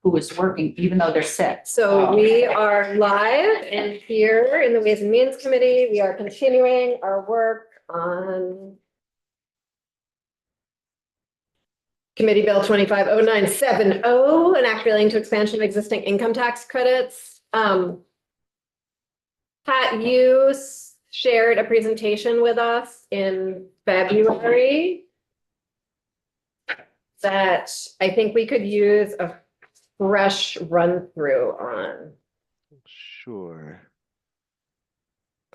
who is working, even though they're sick. So we are live and here in the Ways and Means Committee, we are continuing our work on Committee Bill 250970, an act relating to expansion of existing income tax credits. Pat, you shared a presentation with us in February that I think we could use a fresh run through on. Sure.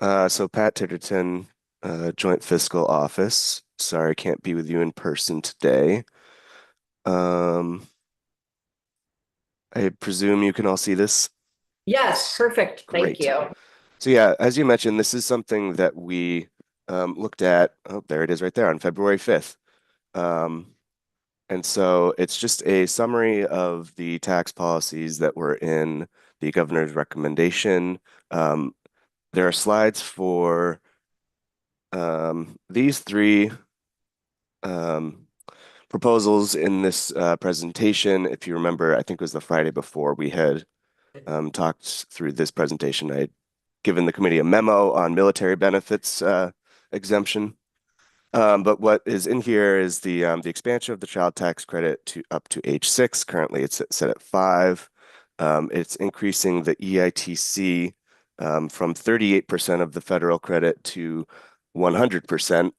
So Pat Titterton, Joint Fiscal Office. Sorry, I can't be with you in person today. I presume you can all see this? Yes, perfect. Thank Great. you. So yeah, as you mentioned, this is something that we looked at. Oh, there it is right there on February 5th. And so it's just a summary of the tax policies that were in the governor's recommendation. There are slides for these three proposals in this presentation. If you remember, I think it was the Friday before we had talked through this presentation. I had given the committee a memo on military benefits exemption. But what is in here is the expansion of the child tax credit to up to age 6. Currently, it's set at 5. It's increasing the EITC from 38% of the federal credit to 100%,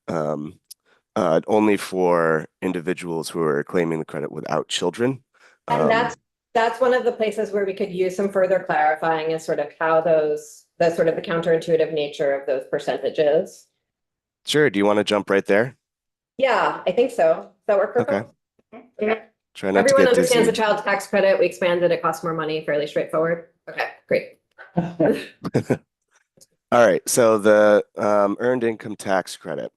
only for individuals who are claiming the credit without children. And that's one of the places where we could use some further clarifying is sort of how the sort of the counterintuitive nature of those percentages. Sure. Do you want to jump right there? Yeah, I think so. Does that work for Okay. folks? Try not Everyone to get understands dizzy. the child tax credit. We expanded, it costs more money, fairly straightforward. Okay, great. All right. So the earned income tax credit.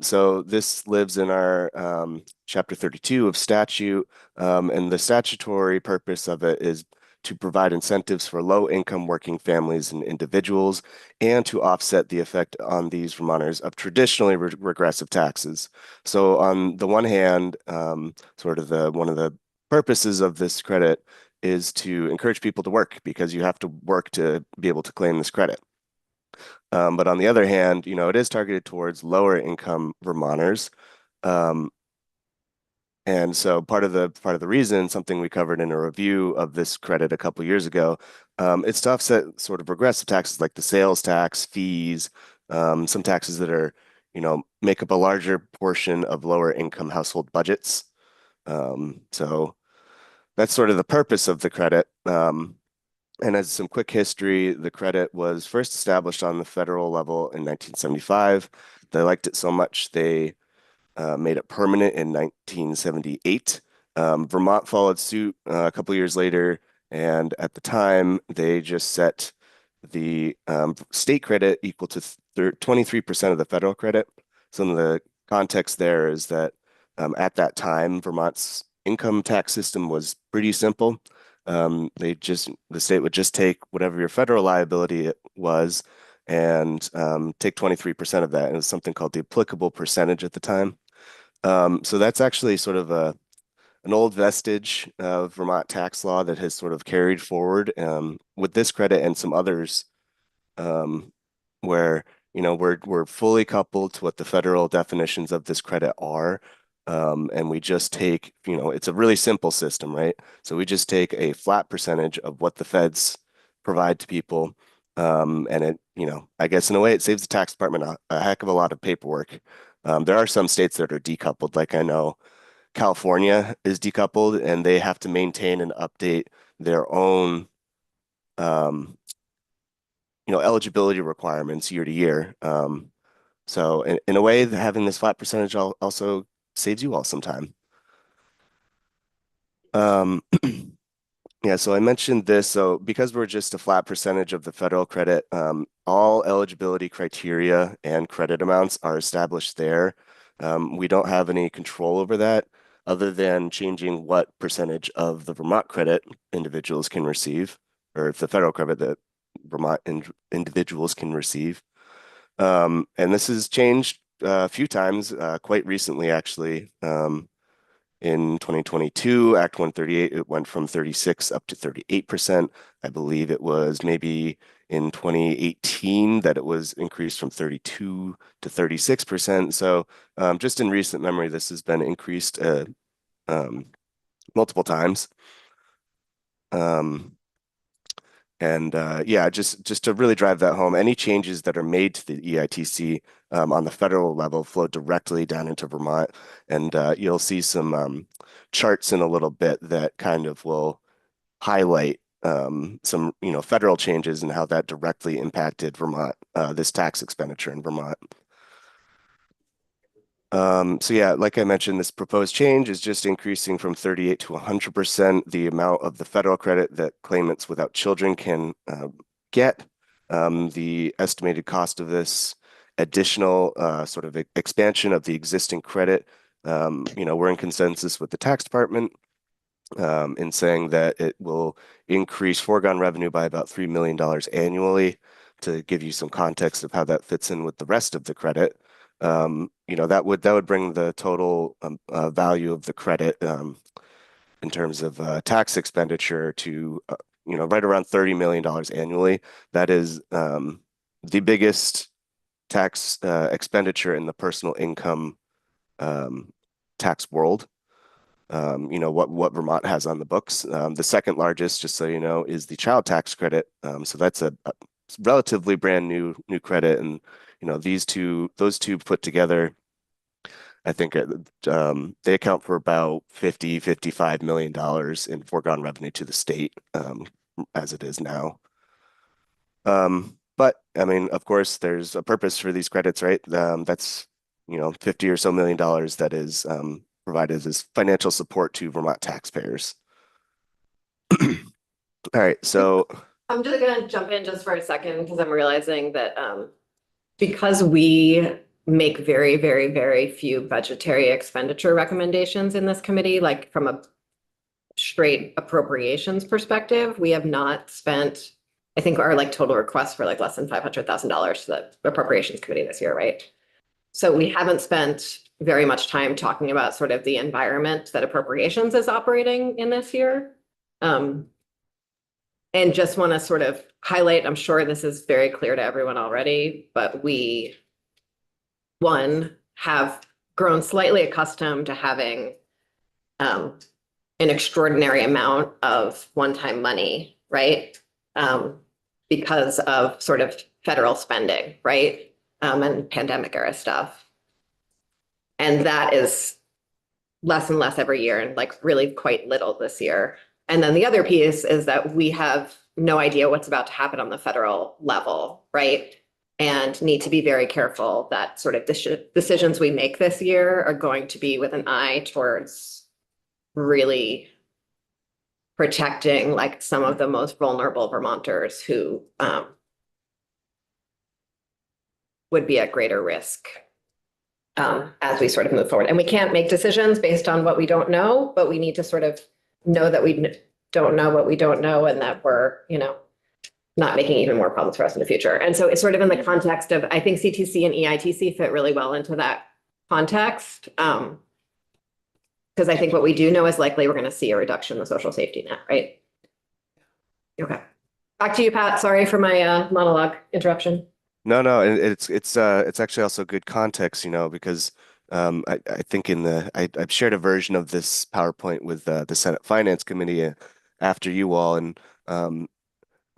So this lives in our Chapter 32 of statute, and the statutory purpose of it is to provide incentives for low-income working families and individuals, and to offset the effect on these Vermonters of traditionally regressive taxes. So on the one hand, sort of one of the purposes of this credit is to encourage people to work, because you have to work to be able to claim this credit. But on the other hand, it is targeted towards lower income Vermonters. And so part of the reason, something we covered in a review of this credit a couple years ago, it's to offset sort of regressive taxes like the sales tax, fees, some taxes that are, make up a larger portion of lower income household budgets. So that's sort of the purpose of the credit. And as some quick history, the credit was first established on the federal level in 1975. They liked it so much they made it permanent in 1978. Vermont followed suit a couple years later, and at the time, they just set the state credit equal to 23% of the federal credit. Some of the context there is that at that time, Vermont's income tax system was pretty simple. The state would just take whatever your federal liability was and take 23% of that. And it was something called the applicable percentage at the time. So that's actually sort of an old vestige of Vermont tax law that has sort of carried forward with this credit and some others, where we're fully coupled to what the federal definitions of this credit are. And we just take, it's a really simple system, right? So we just take a flat percentage of what the feds provide to people. And it, I guess in a way it saves the tax department a heck of a lot of paperwork. There are some states that are decoupled, like I know California is decoupled, and they have to maintain and update their own, eligibility requirements year to year. So in a way, having this flat percentage also saves you all some time. Yeah, so I mentioned this. So because we're just a flat percentage of the federal credit, all eligibility criteria and credit amounts are established there. We don't have any control over that other than changing what percentage of the Vermont credit individuals can receive, or the federal credit that Vermont individuals can receive. And this has changed a few times, quite recently, actually. In 2022, Act 138, it went from 36 up to 38%. I believe it was maybe in 2018 that it was increased from 32 to 36%. So just in recent memory, this has been increased multiple times. Yeah, just to really drive that home, any changes that are made to the EITC on the federal level flow directly down into Vermont, and you'll see some charts in a little bit that kind of will highlight some federal changes and how that directly impacted Vermont, this tax expenditure in Vermont. So yeah, like I mentioned, this proposed change is just increasing from 38 to 100% the amount of the federal credit that claimants without children can get. The estimated cost of this additional sort of expansion of the existing credit, we're in consensus with the tax department in saying that it will increase foregone revenue by about $3 million annually. To give you some context of how that fits in with the rest of the credit, that would bring the total value of the credit in terms of tax expenditure to right around $30 million annually. That is the biggest tax expenditure in the personal income tax world. What Vermont has on the books. The second largest, just so you know, is the child tax credit. So that's a relatively brand new credit, and those two put together, I think they account for about $55 million in foregone revenue to the state as it is now. But I mean, of course, there's a purpose for these credits, right? That's $50 or so million that is provided as financial support to Vermont taxpayers. All right, so I'm just gonna jump in just for a second because I'm realizing that because we make very, very, very few budgetary expenditure recommendations in this committee, like from a straight appropriations perspective, we have not spent, I think our total request for less than $500,000 to the appropriations committee this year, right? So we haven't spent very much time talking about sort of the environment that appropriations is operating in this year. And just want to sort of highlight, I'm sure this is very clear to everyone already, but we, one, have grown slightly accustomed to having an extraordinary amount of one-time money, right? Because of sort of federal spending, right? And pandemic era stuff. And that is less and less every year, and really quite little this year. And then the other piece is that we have no idea what's about to happen on the federal level, right? And need to be very careful that sort of decisions we make this year are going to be with an eye towards really protecting some of the most vulnerable Vermonters who would be at greater risk as we sort of move forward. And we can't make decisions based on what we don't know, but we need to sort of know that we don't know what we don't know, and that we're, not making even more problems for us in the future. And so it's sort of in the context of, I think CTC and EITC fit really well into that context. Because I think what we do know is likely we're going to see a reduction in the social safety net, right? Okay. Back to you, Pat. Sorry for my monologue interruption. No, it's actually also good context, because I think I've shared a version of this PowerPoint with the Senate Finance Committee after you all, and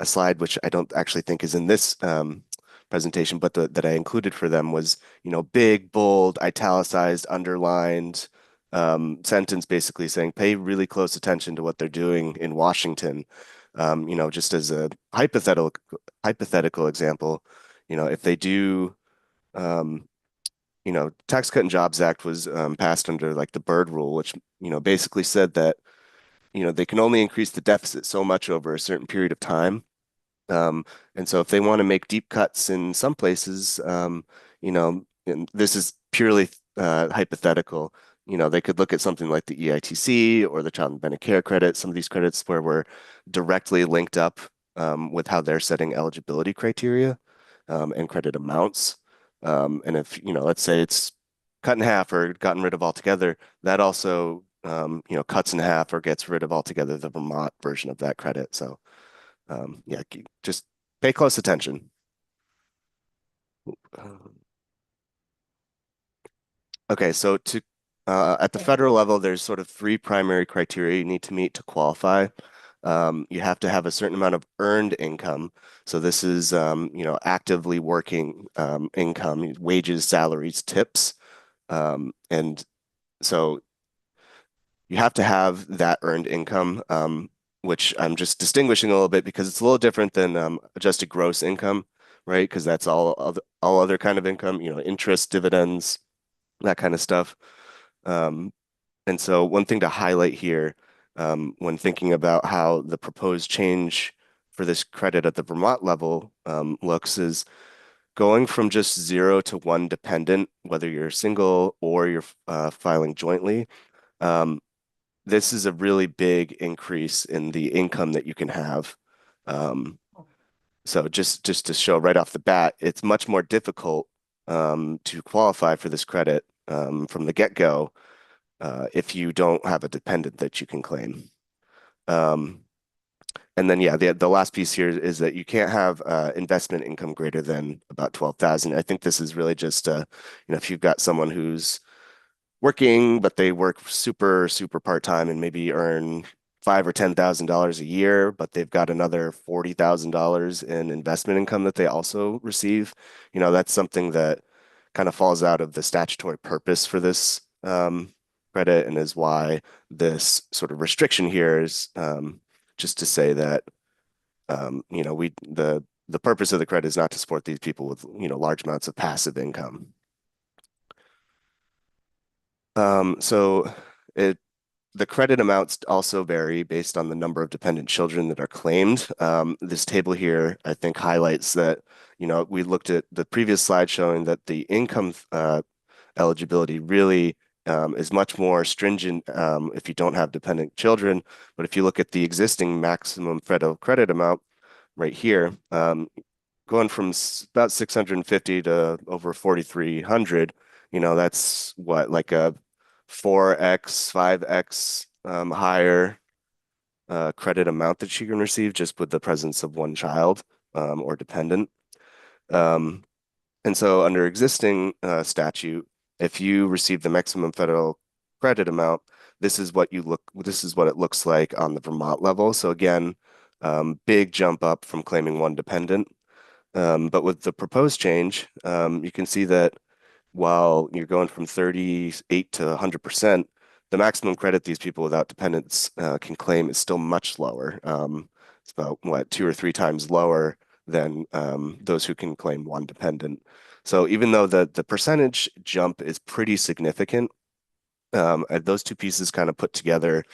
a slide which I don't actually think is in this presentation, but that I included for them was, big, bold, italicized, underlined sentence basically saying, pay really close attention to what they're doing in Washington. Just as a hypothetical example, if they do, Tax Cut and Jobs Act was passed under the Byrd Rule, which, basically said that, they can only increase the deficit so much over a certain period of time. And so if they want to make deep cuts in some places, and this is purely hypothetical, they could look at something like the EITC or the Child and Dependent Care Credit, some of these credits where we're directly linked up with how they're setting eligibility criteria and credit amounts. And if, let's say it's cut in half or gotten rid of altogether, that also you know, cuts in half or gets rid of altogether the Vermont version of that credit. So yeah, just pay close attention. Okay, so to at the federal level, there's sort of three primary criteria you need to meet to qualify. You have to have a certain amount of earned income. So this is you know, actively working income, wages, salaries, tips. And so you have to have that earned income, which I'm just distinguishing a little bit because it's a little different than adjusted gross income, right? Because that's all other kind of income, you know, interest, dividends, that kind of stuff. Um, and so one thing to highlight here, when thinking about how the proposed change for this credit at the Vermont level looks is going from just 0 to 1 dependent, whether you're single or you're filing jointly. Um, this is a really big increase in the income that you can have. So just to show right off the bat, it's much more difficult to qualify for this credit from the get-go if you don't have a dependent that you can claim. And then, yeah, the last piece here is that you can't have investment income greater than about 12,000. I think this is really just, you know, if you've got someone who's working, but they work super, super part-time and maybe earn $5,000 or $10,000 a year, but they've got another $40,000 in investment income that they also receive. You know, that's something that kind of falls out of the statutory purpose for this credit and is why this sort of restriction here is just to say that you know, the purpose of the credit is not to support these people with, you know, large amounts of passive income. So the credit amounts also vary based on the number of dependent children that are claimed. This table here, I think, highlights that, you know, we looked at the previous slide showing that the income eligibility really is much more stringent if you don't have dependent children. But if you look at the existing maximum federal credit amount right here, going from about 650 to over 4,300, you know, that's what, like a 4x, 5x higher credit amount that she can receive just with the presence of one child or dependent. And so under existing statute, if you receive the maximum federal credit amount, this is what it looks like on the Vermont level. So again, big jump up from claiming one dependent. But with the proposed change, you can see that while you're going from 38 to 100%, the maximum credit these people without dependents can claim is still much lower. It's about, what, 2 or 3 times lower than those who can claim one dependent. So even though the percentage jump is pretty significant, those two pieces kind of put together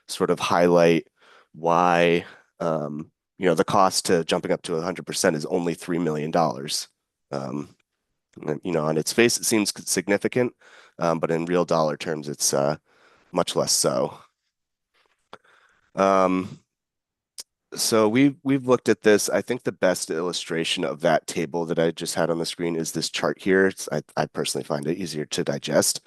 sort of highlight why you know, the cost to jumping up to 100% is only $3 million. You know, on its face, it seems significant, but in real dollar terms, it's much less so. So we've looked at this. I think the best illustration of that table that I just had on the screen is this chart here. I personally find it easier to digest.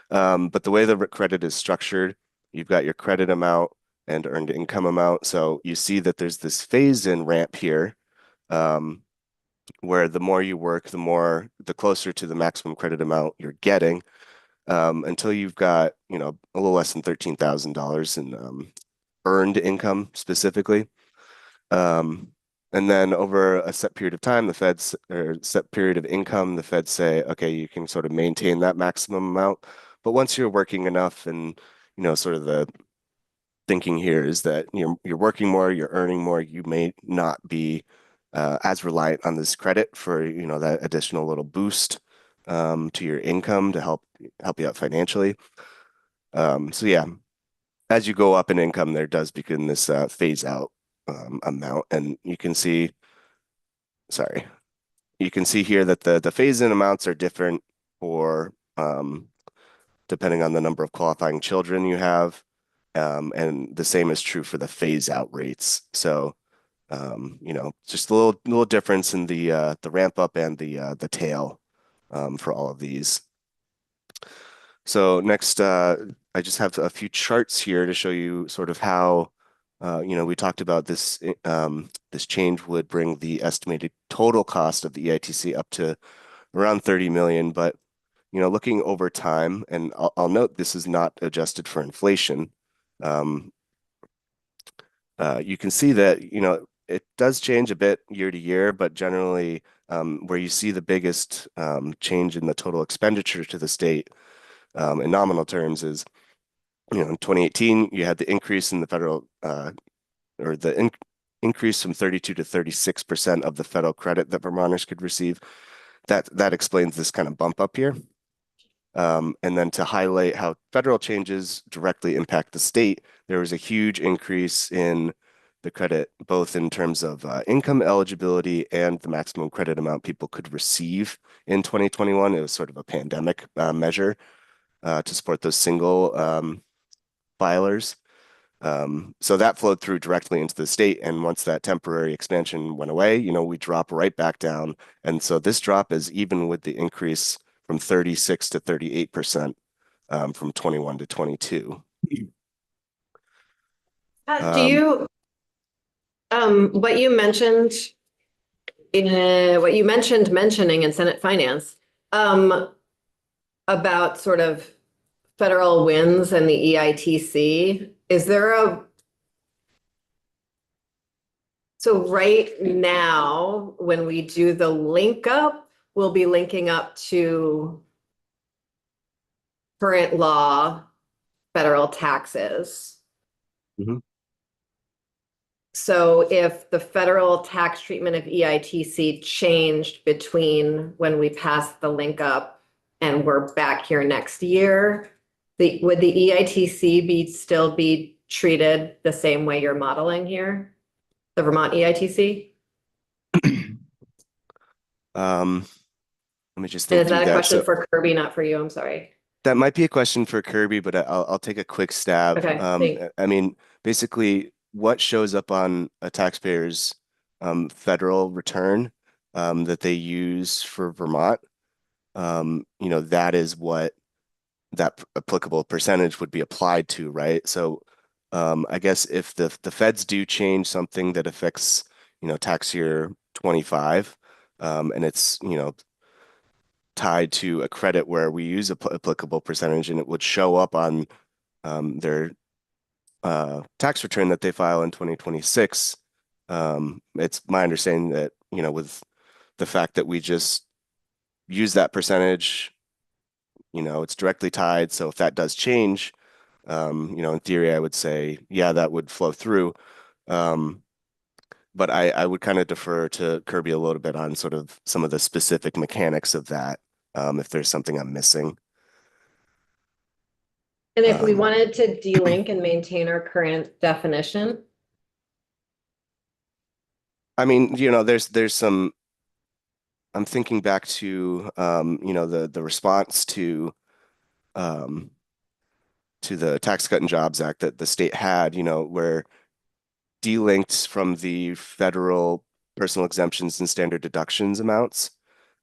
But the way the credit is structured, you've got your credit amount and earned income amount. So you see that there's this phase-in ramp here, where the more you work, the closer to the maximum credit amount you're getting, until you've got, you know, a little less than $13,000 in earned income specifically. And then over a set period of time, or set period of income, the feds say, okay, you can sort of maintain that maximum amount. But once you're working enough, and, you know, sort of the thinking here is that you're working more, you're earning more, you may not be as reliant on this credit for, you know, that additional little boost to your income to help you out financially. So yeah, as you go up in income, there does begin this phase out amount, and you can see here that the phase in amounts are different for depending on the number of qualifying children you have, and the same is true for the phase out rates. So you know, just a little difference in the ramp up and the tail for all of these. So next, I just have a few charts here to show you sort of how, we talked about this, this change would bring the estimated total cost of the EITC up to around 30 million, but, looking over time, and I'll note this is not adjusted for inflation. You can see that, it does change a bit year to year, but generally, where you see the biggest change in the total expenditure to the state in nominal terms is, in 2018, you had the increase in the federal or the increase from 32 to 36% of the federal credit that Vermonters could receive. That explains this kind of bump up here. And then to highlight how federal changes directly impact the state, there was a huge increase in the credit, both in terms of income eligibility and the maximum credit amount people could receive in 2021. It was sort of a pandemic measure to support those single filers. So that flowed through directly into the state. And once that temporary expansion went away, we drop right back down. And so this drop is even with the increase from 36 to 38% from 21 to 22. Do you, what you mentioned mentioning in Senate Finance, about sort of federal wins and the EITC, so right now, when we do the link up, we'll be linking up to current law, federal taxes. Mhm. So if the federal tax treatment of EITC changed between when we passed the link up and we're back here next year, would the EITC still be treated the same way you're modeling here? The Vermont EITC? Let me just And think is through that a that. question So for Kirby, not for you? I'm sorry. that might be a question for Kirby, but I'll take a quick stab. Okay, thanks. I mean, basically, what shows up on a taxpayer's federal return that they use for Vermont, that is what that applicable percentage would be applied to, right? So I guess if the feds do change something that affects, tax year 25, and it's, tied to a credit where we use a applicable percentage and it would show up on their tax return that they file in 2026. It's my understanding that, with the fact that we just use that percentage, it's directly tied. So if that does change, in theory, I would say, yeah, that would flow through. But I would kind of defer to Kirby a little bit on sort of some of the specific mechanics of that, if there's something I'm missing. And if we wanted to delink and maintain our current definition? I mean, there's some, I'm thinking back to, the response to the Tax Cut and Jobs Act that the state had, where delinked from the federal personal exemptions and standard deductions amounts,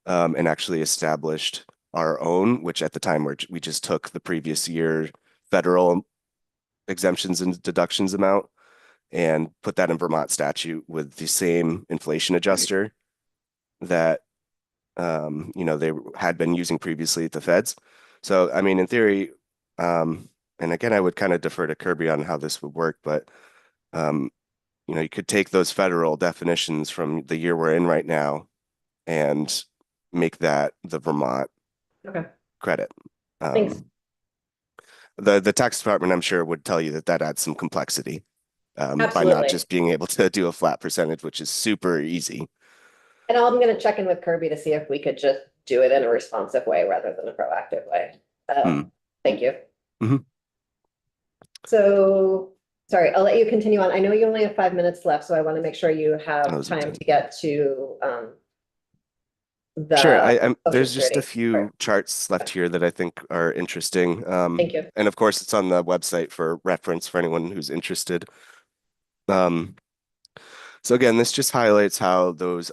and actually established our own, which at the time we just took the previous year federal exemptions and deductions amount and put that in Vermont statute with the same inflation adjuster that they had been using previously at the feds. So I mean, in theory, and again, I would kind of defer to Kirby on how this would work, but you could take those federal definitions from the year we're in right now and make that the Vermont credit. Thanks. The tax department, I'm sure, would tell you that adds some complexity by Absolutely. not just being able to do a flat percentage, which is super easy. And I'm going to check in with Kirby to see if we could just do it in a responsive way rather than a proactive way. Thank you. Mhm. So, sorry, I'll let you continue on. I know you only have 5 minutes left, so I want to make sure you have Oh, is it time time? to get to the. Sure, there's just a security few part. charts left here that I think are interesting. Thank you. And of course, it's on the website for reference for anyone who's interested. So again, this just highlights how those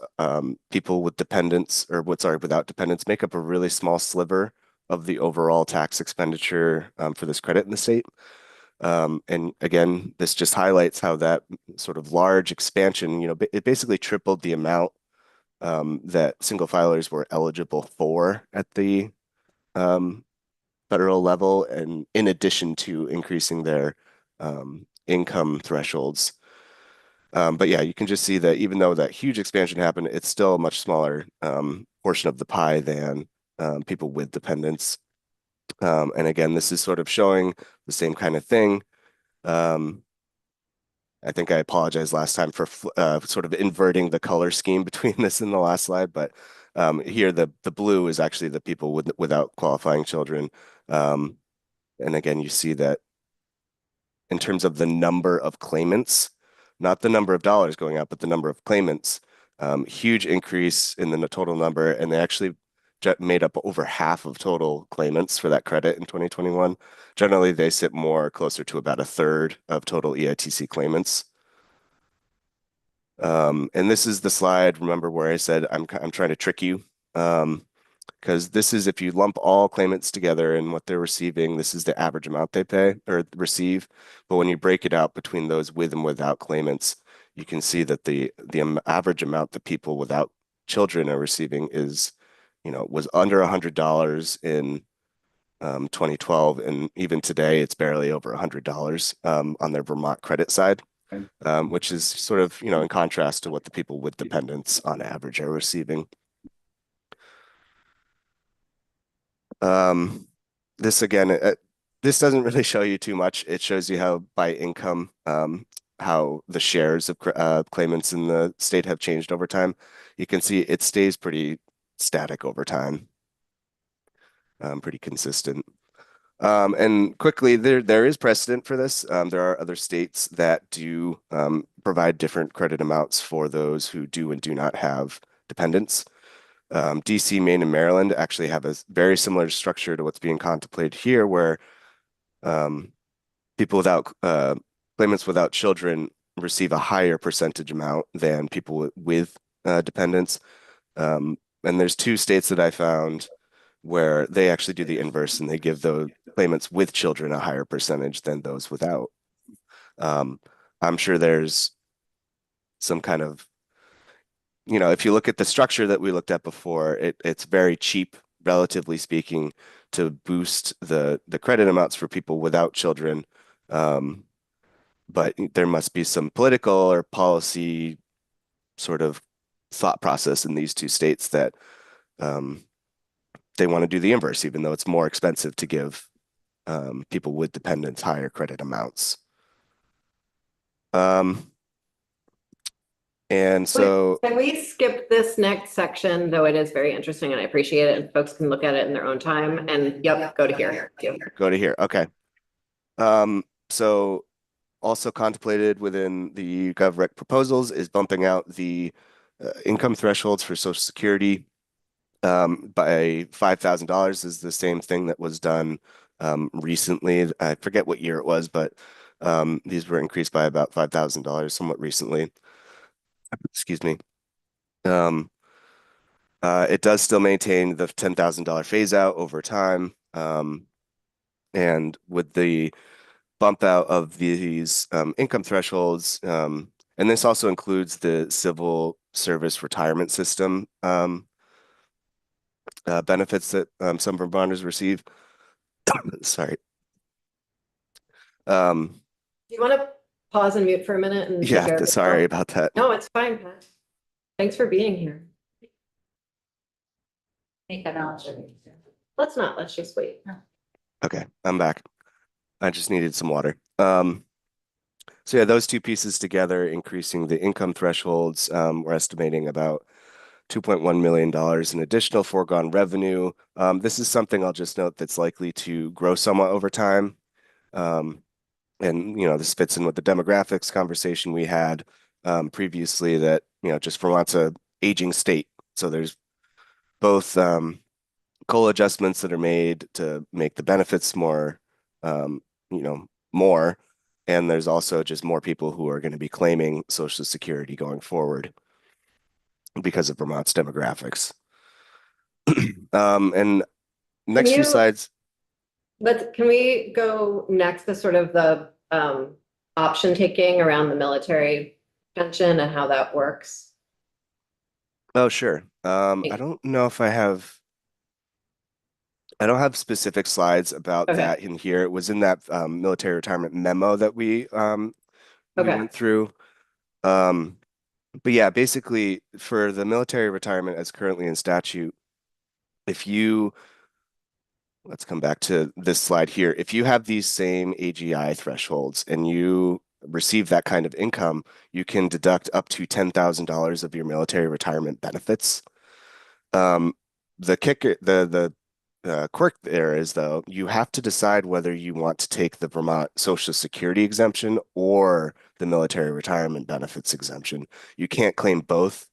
people with dependents, or without dependents, make up a really small sliver of the overall tax expenditure for this credit in the state. And again, this just highlights how that sort of large expansion, it basically tripled the amount that single filers were eligible for at the federal level, and in addition to increasing their income thresholds. But yeah, you can just see that even though that huge expansion happened, it's still a much smaller portion of the pie than people with dependents. And again, this is sort of showing the same kind of thing. I think I apologized last time for sort of inverting the color scheme between this and the last slide, but here the blue is actually the people without qualifying children. And again, you see that in terms of the number of claimants, not the number of dollars going out, but the number of claimants, huge increase in the total number, and they actually made up over half of total claimants for that credit in 2021. Generally, they sit more closer to about a third of total EITC claimants. And this is the slide, remember, where I said I'm trying to trick you, because this is if you lump all claimants together and what they're receiving, this is the average amount they pay or receive. But when you break it out between those with and without claimants, you can see that the average amount that people without children are receiving is, was under $100 in 2012, and even today it's barely over $100 on their Vermont credit side, which is sort of, in contrast to what the people with dependents on average are receiving. This again, this doesn't really show you too much. It shows you how by income, how the shares of claimants in the state have changed over time. You can see it stays pretty static over time, pretty consistent. And quickly, there is precedent for this. There are other states that do provide different credit amounts for those who do and do not have dependents. DC, Maine, and Maryland actually have a very similar structure to what's being contemplated here, where people without claimants without children receive a higher percentage amount than people with dependents. And there's 2 states that I found where they actually do the inverse, and they give the claimants with children a higher percentage than those without. I'm sure there's some kind of, if you look at the structure that we looked at before, it's very cheap, relatively speaking, to boost the credit amounts for people without children. But there must be some political or policy sort of thought process in these 2 states that they want to do the inverse, even though it's more expensive to give people with dependents higher credit amounts. And so can we skip this next section, though it is very interesting and I appreciate it, and folks can look at it in their own time, and go to here. Go to here. Okay. So also contemplated within the GovRec proposals is bumping out the income thresholds for Social Security by $5,000. Is the same thing that was done recently. I forget what year it was, but these were increased by about $5,000 somewhat recently. Excuse me. It does still maintain the $10,000 phase out over time. And with the bump out of these income thresholds, and this also includes the civil service retirement system benefits that some Vermonters receive. Sorry. Do you want to pause and mute for a minute? And yeah, sorry about that. No, it's fine, Pat. Thanks for being here. Make that knowledge. Let's not. Let's just wait. Okay, I'm back. I just needed some water. So yeah, those 2 pieces together, increasing the income thresholds, we're estimating about $2.1 million in additional foregone revenue. This is something I'll just note that's likely to grow somewhat over time. And, this fits in with the demographics conversation we had previously, that, just Vermont's a aging state. So there's both COLA adjustments that are made to make the benefits more, more. And there's also just more people who are going to be claiming Social Security going forward because of Vermont's demographics. And next few you- slides. But can we go next to sort of the option taking around the military pension and how that works? Oh, sure. Thank I you. don't know if I don't have specific slides about Okay. that in here. It was in that military retirement memo that we Okay. went through. But yeah, basically for the military retirement as currently in statute, if you let's come back to this slide here. If you have these same AGI thresholds and you receive that kind of income, you can deduct up to $10,000 of your military retirement benefits. The kicker, the quirk there is though, you have to decide whether you want to take the Vermont Social Security exemption or the military retirement benefits exemption. You can't claim both.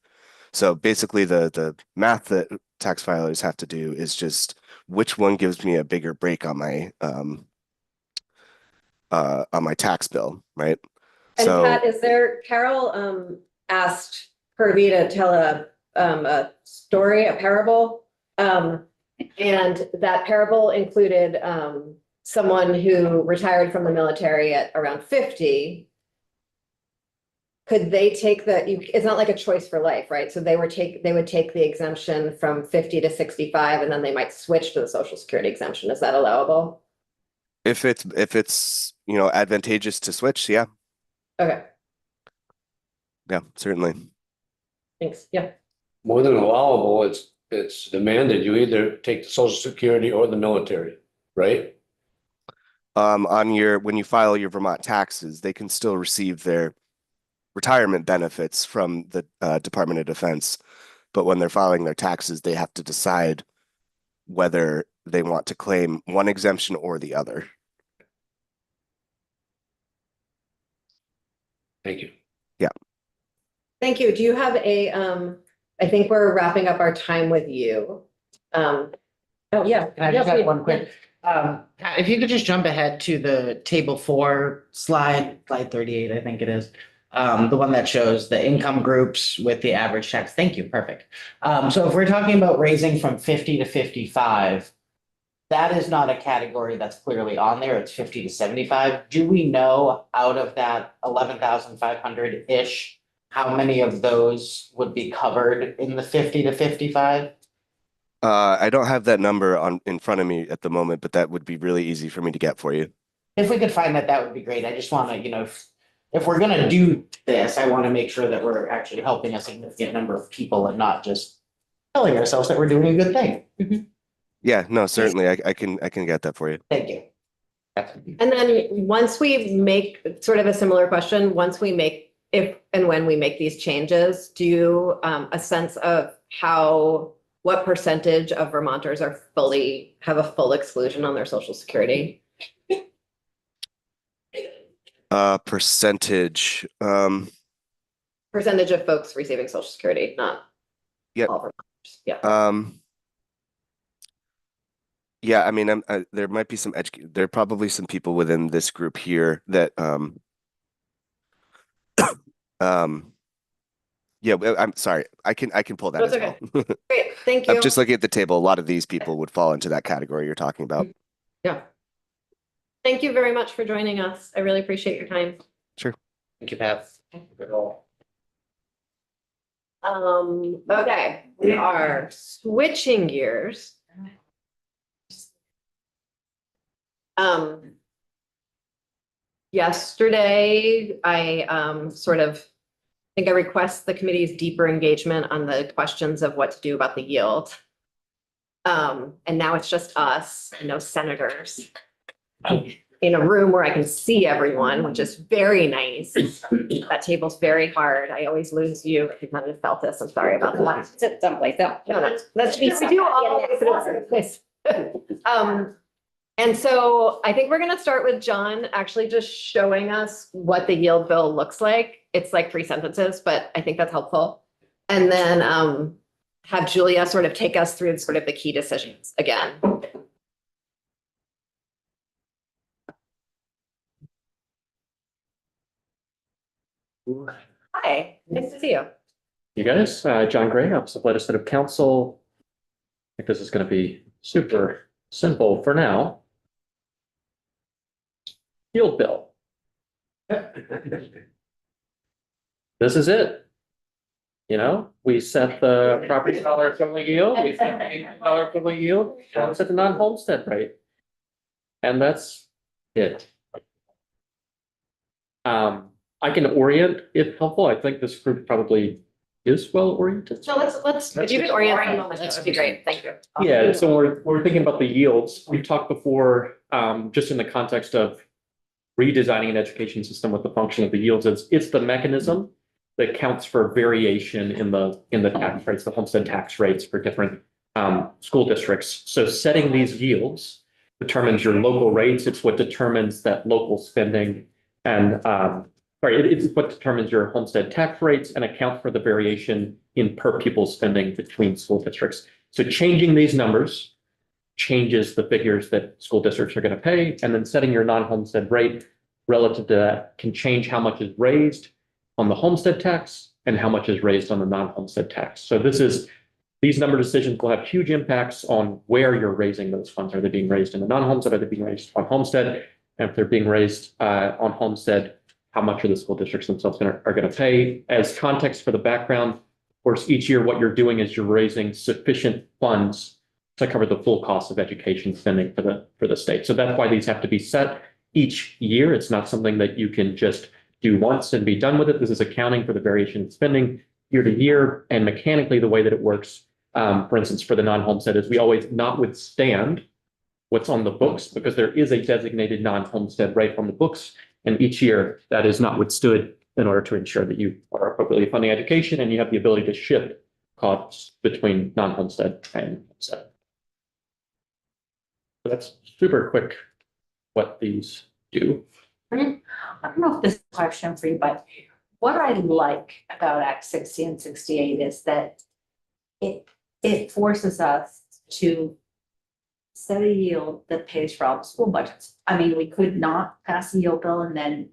So basically the math that tax filers have to do is just which one gives me a bigger break on my tax bill, right? And So Pat, is there, Carol asked Kirby to tell a story, a parable. And that parable included someone who retired from the military at around 50. Could they take it's not like a choice for life, right? So they would take the exemption from 50 to 65, and then they might switch to the Social Security exemption. Is that allowable? if it's advantageous to switch, yeah, Okay, certainly. thanks. Yeah. More than allowable, it's demanded you either take the Social Security or the military, right? When you file your Vermont taxes, they can still receive their retirement benefits from the Department of Defense, but when they're filing their taxes, they have to decide whether they want to claim one exemption or the other. Thank you. Thank you. Do you have I think we're wrapping up our time with you. Oh, yeah. Can I just have one quick? If you could just jump ahead to the table 4 slide 38, I think it is. The one that shows the income groups with the average tax. Thank you, perfect. So if we're talking about raising from 50 to 55, that is not a category that's clearly on there. It's 50 to 75. Do we know out of that 11,500-ish, how many of those would be covered in the 50 to 55? I don't have that number in front of me at the moment, but that would be really easy for me to get for you. If we could find that, that would be great. I just want to, if we're gonna do this, I want to make sure that we're actually helping a significant number of people and not just telling ourselves that we're doing a good thing. Yeah, no, certainly I can get that for you. Thank you. And then once we make sort of a similar question, if and when we make these changes, do a sense of what percentage of Vermonters have a full exclusion on their Social Security? Percentage. Percentage of folks receiving Social Security, not Yep. all Vermonters. Yeah. Yeah, I mean, there might be there are probably some people within this group here that yeah, I'm sorry. I can pull that That's as well. Great, thank you. I'm just looking at the table. A lot of these people would fall into that category you're talking about. Yeah. Thank you very much for joining us. I really appreciate your time. Thank you, Pat. Okay, we are switching gears. Yesterday, I think I request the committee's deeper engagement on the questions of what to do about the yield. And now it's just us, no senators, in a room where I can see everyone, which is very nice. That table's very hard. I always lose you. If you've not felt this, I'm sorry about that. Sit someplace else. No, let's be do all this. And so I think we're gonna start with John actually just showing us what the yield bill looks like. It's like 3 sentences, but I think that's helpful. And then have Julia sort of take us through sort of the key decisions again. Hi, nice to see you. You guys, John Gray, Office of Legislative Counsel. I think this is going to be super simple for now. Yield bill. This is it. You know, we set the property dollar equivalent yield, we set the income dollar equivalent yield, and we set the non-homestead rate. And that's it. I can orient if helpful. I think this group probably is well oriented. So let's, if you could orient for a moment, that would be great. Thank you. Yeah, so we're thinking about the yields. We've talked before, just in the context of redesigning an education system with the function of the yields. It's the mechanism that counts for variation in the tax rates, the homestead tax rates for different school districts. So setting these yields determines your local rates. It's what determines that local spending and it's what determines your homestead tax rates and accounts for the variation in per pupil spending between school districts. So changing these numbers changes the figures that school districts are going to pay, and then setting your non-homestead rate relative to that can change how much is raised on the homestead tax and how much is raised on the non-homestead tax. So these number decisions will have huge impacts on where you're raising those funds. Are they being raised in the non-homestead? Are they being raised on homestead? And if they're being raised on homestead, how much are the school districts themselves are going to pay? As context for the background, of course, each year what you're doing is you're raising sufficient funds to cover the full cost of education spending for the state. So that's why these have to be set each year. It's not something that you can just do once and be done with it. This is accounting for the variation in spending year to year, and mechanically the way that it works, for instance, for the non-homestead is we always notwithstand what's on the books because there is a designated non-homestead rate on the books. And each year that is not withstood in order to ensure that you are appropriately funding education and you have the ability to shift costs between non-homestead and homestead. So that's super quick what these do. I don't know if this is a question for you, but what I like about Act 60 and 68 is that it forces us to set a yield that pays for all the school budgets. I mean, we could not pass a yield bill and then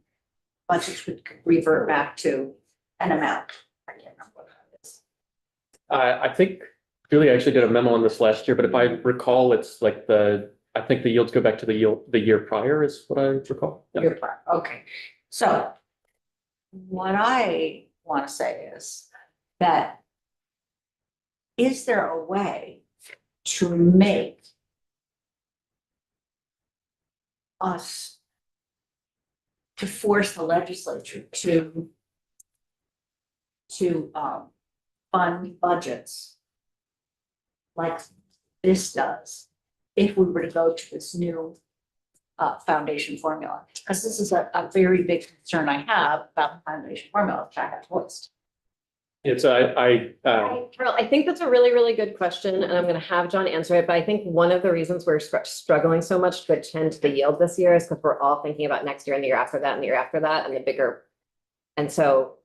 budgets would revert back to an amount. I can't remember what that is. I think Julie actually did a memo on this last year, but if I recall, it's like I think the yields go back to the year prior is what I recall. Yeah. You're right. Okay, so what I want to say is that is there a way to make us to force the legislature to fund budgets like this does if we were to go to this new foundation formula? Because this is a very big concern I have about the foundation formula, which I have voiced. It's Carol, I think that's a really, really good question, and I'm going to have John answer it. But I think one of the reasons we're struggling so much to attend to the yield this year is because we're all thinking about next year and the year after that and the year after that and the bigger. And so,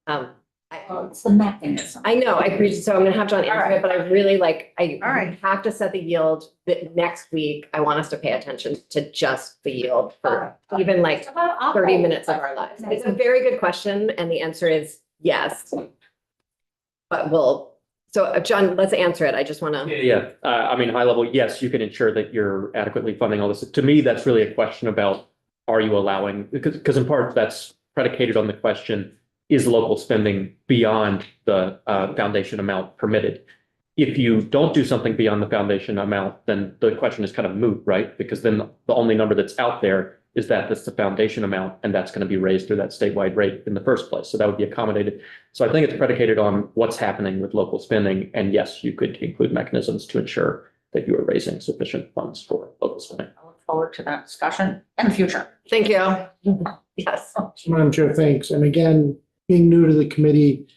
It's the mechanism. I know, I agree. So I'm going to have John answer All right. it, but I really All right. have to set the yield that next week. I want us to pay attention to just the yield for even like 30 minutes of our lives. It's a very good question, and the answer is yes. But so John, let's answer it. I just want to. Yeah, I mean, high level, yes, you can ensure that you're adequately funding all this. To me, that's really a question about, are you allowing, because in part that's predicated on the question, is local spending beyond the foundation amount permitted? If you don't do something beyond the foundation amount, then the question is kind of moot, right? Because then the only number that's out there is that's the foundation amount, and that's going to be raised through that statewide rate in the first place. So that would be accommodated. So I think it's predicated on what's happening with local spending. And yes, you could include mechanisms to ensure that you are raising sufficient funds for local spending. I look forward to that discussion in the future. Thank you. Yes. Madam Chair, thanks. And again, being new to the committee,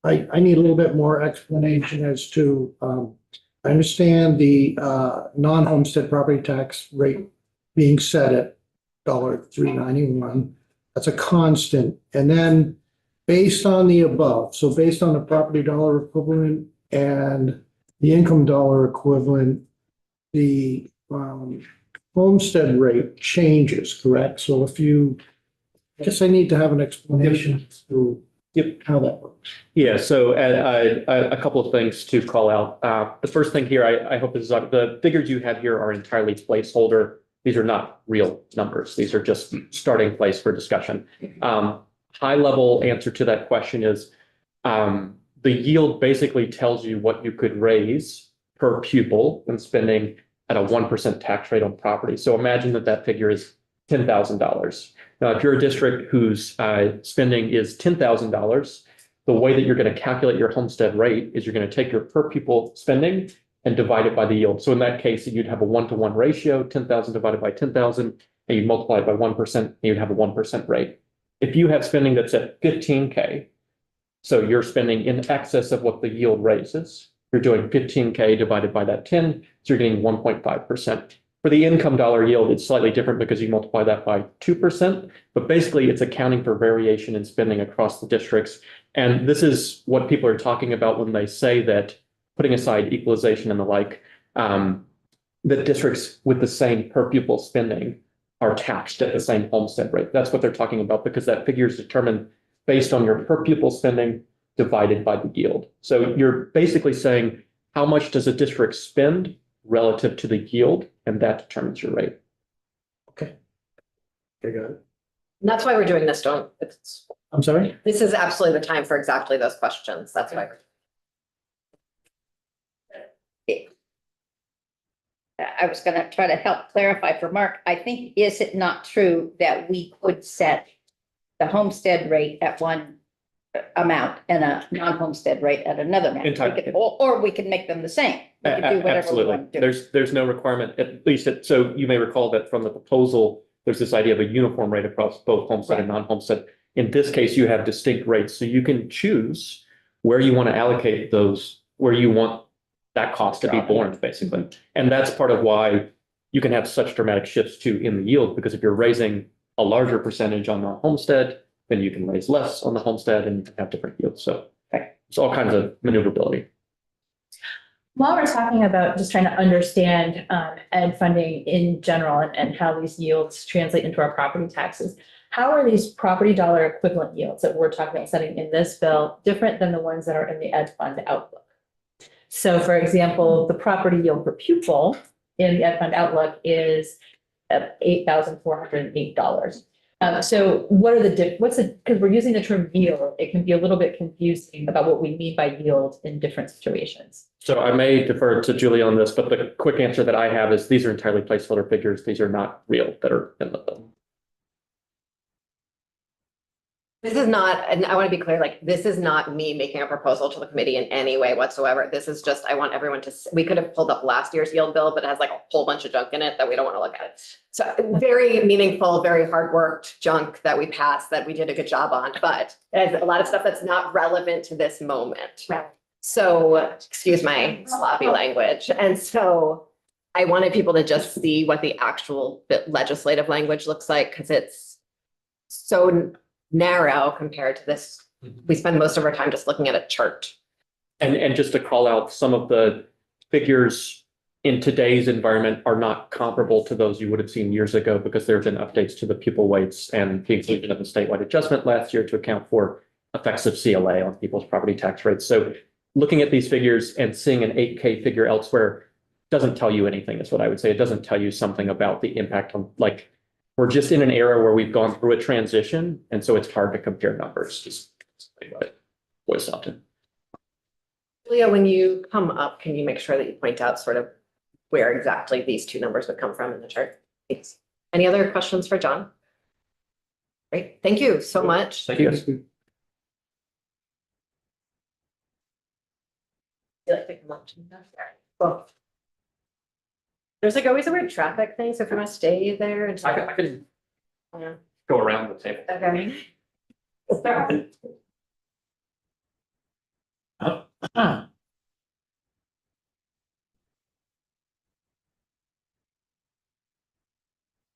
I need a little bit more explanation as to, I understand the non-homestead property tax rate being set at $3.91. That's a constant. And then based on the above, so based on the property dollar equivalent and the income dollar equivalent, the homestead rate changes, correct? So if you, I guess I need to have an explanation to Yep. how that works. Yeah, so a couple of things to call out. The first thing here, I hope is the figures you have here are entirely placeholder. These are not real numbers. These are just starting place for discussion. High level answer to that question is the yield basically tells you what you could raise per pupil when spending at a 1% tax rate on property. So imagine that that figure is $10,000. Now, if you're a district whose spending is $10,000, the way that you're going to calculate your homestead rate is you're going to take your per pupil spending and divide it by the yield. So in that case, you'd have a 1-to-1 ratio, 10,000 divided by 10,000, and you multiply it by 1%, and you'd have a 1% rate. If you have spending that's at 15K, so you're spending in excess of what the yield raises, you're doing 15K divided by that 10, so you're getting 1.5%. For the income dollar yield, it's slightly different because you multiply that by 2%, but basically it's accounting for variation in spending across the districts. And this is what people are talking about when they say that, putting aside equalization and the like, that districts with the same per pupil spending are taxed at the same homestead rate. That's what they're talking about, because that figure is determined based on your per pupil spending divided by the yield. So you're basically saying, how much does a district spend relative to the yield, and that determines your rate. Okay, got it. And that's why we're doing this, I'm sorry? this is absolutely the time for exactly those questions. That's why. I was gonna try to help clarify for Mark. I think, is it not true that we could set the homestead rate at one amount and a non-homestead rate at another amount? We Entirely. could- Or we could make them the same. We could do whatever we Absolutely. want to do. There's no requirement, at least, so you may recall that from the proposal, there's this idea of a uniform rate across both homestead and non-homestead. In this case, you have distinct rates, so you can choose where you want to allocate those, where you want that cost to be borne, basically. And that's part of why you can have such dramatic shifts too in the yield, because if you're raising a larger percentage on the homestead, then you can raise less on the homestead and you can have different yields. So it's all kinds of maneuverability. While we're talking about just trying to understand ed funding in general and how these yields translate into our property taxes, how are these property dollar equivalent yields that we're talking about setting in this bill different than the ones that are in the ed fund outlook? So for example, the property yield per pupil in the ed fund outlook is $8,408. So what are because we're using the term yield, it can be a little bit confusing about what we mean by yield in different situations. So I may defer to Julie on this, but the quick answer that I have is these are entirely placeholder figures. These are not real that are in the bill. This is not, and I want to be clear, like, this is not me making a proposal to the committee in any way whatsoever. This is just, I want everyone to, we could have pulled up last year's yield bill, but it has like a whole bunch of junk in it that we don't want to look at. So very meaningful, very hard worked junk that we passed, that we did a good job on, but there's a lot of stuff that's not relevant to this moment. So, excuse my sloppy language. And so I wanted people to just see what the actual legislative language looks like, because it's so narrow compared to this. We spend most of our time just looking at a chart. And just to call out, some of the figures in today's environment are not comparable to those you would have seen years ago, because there have been updates to the pupil weights and the inclusion of the statewide adjustment last year to account for effects of CLA on people's property tax rates. So looking at these figures and seeing an 8K figure elsewhere doesn't tell you anything, is what I would say. It doesn't tell you something about the impact on, like, we're just in an era where we've gone through a transition, and so it's hard to compare numbers. Just voice something. Julia, when you come up, can you make sure that you point out sort of where exactly these two numbers would come from in the chart? Thanks. Any other questions for John? Great, thank you so much. Thank you. Cool. There's like always a weird traffic thing, so if you want to stay there and. I can Yeah. go around the table. Okay.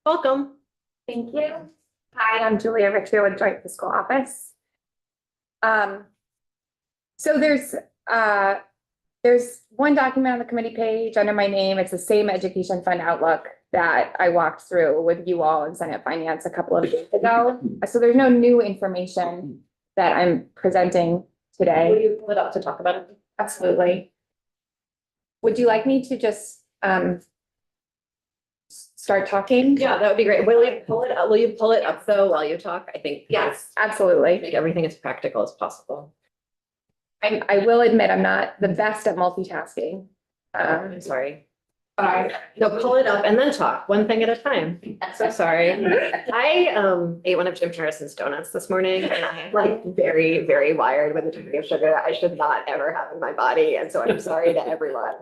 Welcome. Thank you. Hi, I'm Julia Richter with Joint Fiscal Office. So there's one document on the committee page under my name. It's the same education fund outlook that I walked through with you all in Senate Finance a couple of days ago. So there's no new information that I'm presenting Will today. you pull it up to talk about it? Absolutely. Would you like me to just start talking? Yeah, that would be great. Will you pull it up though while you talk? I think. Yes, absolutely. Make everything as practical as possible. I will admit I'm not the best at multitasking. I'm sorry. But No, pull it up and then talk, one thing at a time. So sorry. I ate one of Jim Harrison's donuts this morning and I'm like very, very wired with a degree of sugar that I should not ever have in my body. And so I'm sorry to everyone.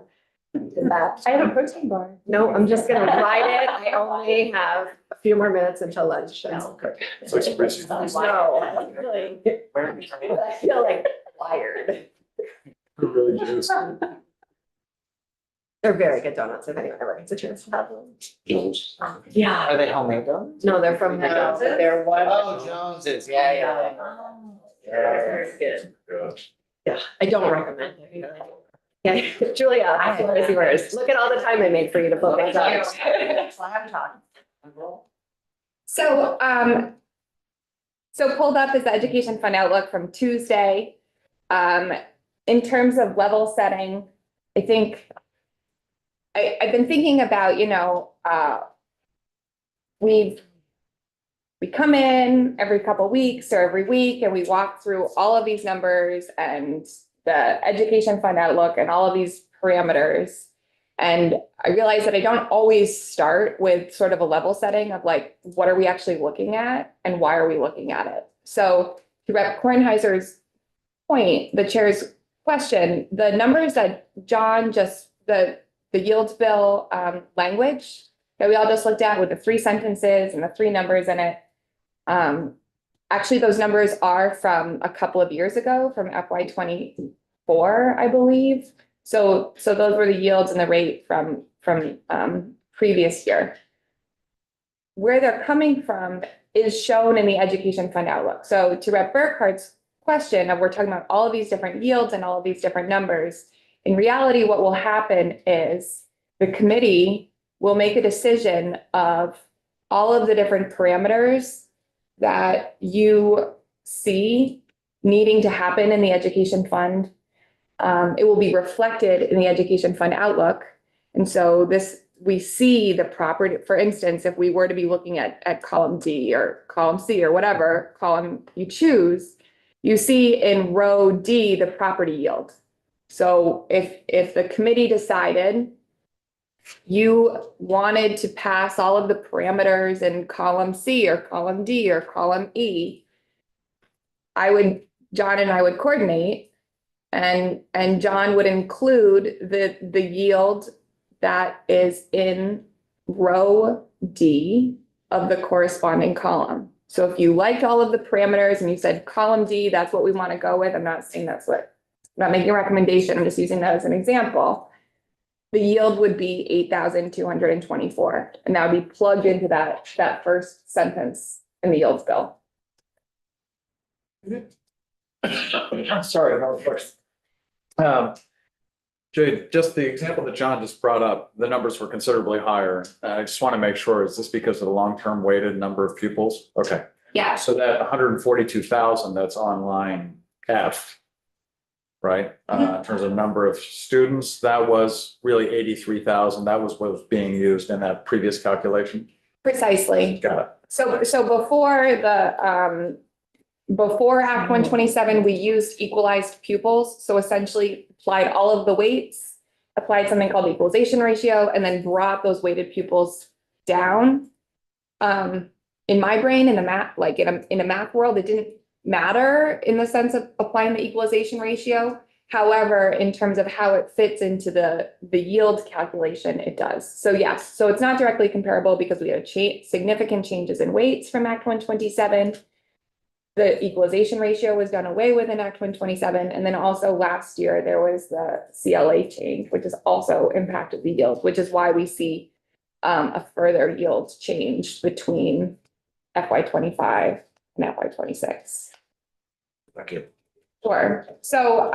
I have a protein bar. No, I'm just gonna ride it. I only have a few more minutes until lunch. So. So it's crazy. No, I feel like wired. Really juice. They're very good donuts if anyone ever gets a chance to have them. Yeah. Are they homemade donuts? No, they're from. They're one. Oh, Jones's, yeah. Very good. Yeah, I don't recommend it. Yeah, Julia, the floor is yours. Look at all the time I made for you to pull things out. So, so pulled up is the Education Fund Outlook from Tuesday. In terms of level setting, I think I've been thinking about, we come in every couple weeks or every week and we walk through all of these numbers and the Education Fund Outlook and all of these parameters. And I realize that I don't always start with sort of a level setting of like, what are we actually looking at and why are we looking at it? So to Rep. Kornheiser's point, the chair's question, the numbers that John just, the yields bill language that we all just looked at with the 3 sentences and the 3 numbers in it. Actually, those numbers are from a couple of years ago, from FY24, I believe. So those were the yields and the rate from previous year. Where they're coming from is shown in the Education Fund Outlook. So to Rep. Burkhart's question of we're talking about all of these different yields and all of these different numbers, in reality, what will happen is the committee will make a decision of all of the different parameters that you see needing to happen in the education fund. It will be reflected in the Education Fund Outlook. And so we see the property, for instance, if we were to be looking at column D or column C or whatever column you choose, you see in row D, the property yield. So if the committee decided you wanted to pass all of the parameters in column C or column D or column E, John and I would coordinate and John would include the yield that is in row D of the corresponding column. So if you liked all of the parameters and you said column D, that's what we want to go with. I'm not saying I'm not making a recommendation. I'm just using that as an example. The yield would be 8,224, and that would be plugged into that first sentence in the yields bill. Sorry, no, first. Jade, just the example that John just brought up, the numbers were considerably higher. I just want to make sure, is this because of the long-term weighted number of pupils? Okay. Yeah. So that 142,000 that's on line F, right? In terms of number of students, that was really 83,000. That was what was being used in that previous calculation. Precisely. Got it. So before Act 127, we used equalized pupils. So essentially applied all of the weights, applied something called the equalization ratio, and then brought those weighted pupils down. In my brain, in the math, like in a math world, it didn't matter in the sense of applying the equalization ratio. However, in terms of how it fits into the yield calculation, it does. So yes, so it's not directly comparable because we have significant changes in weights from Act 127. The equalization ratio was done away with in Act 127. And then also last year, there was the CLA change, which has also impacted the yield, which is why we see a further yield change between FY25 and FY26. Thank you. Sure. So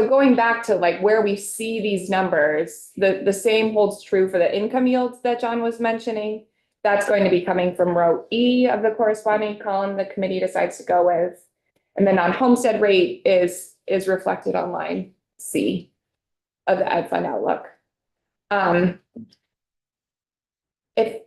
going back to like where we see these numbers, the same holds true for the income yields that John was mentioning. That's going to be coming from row E of the corresponding column the committee decides to go with. And the non-homestead rate is reflected on line C of the Ed Fund Outlook. If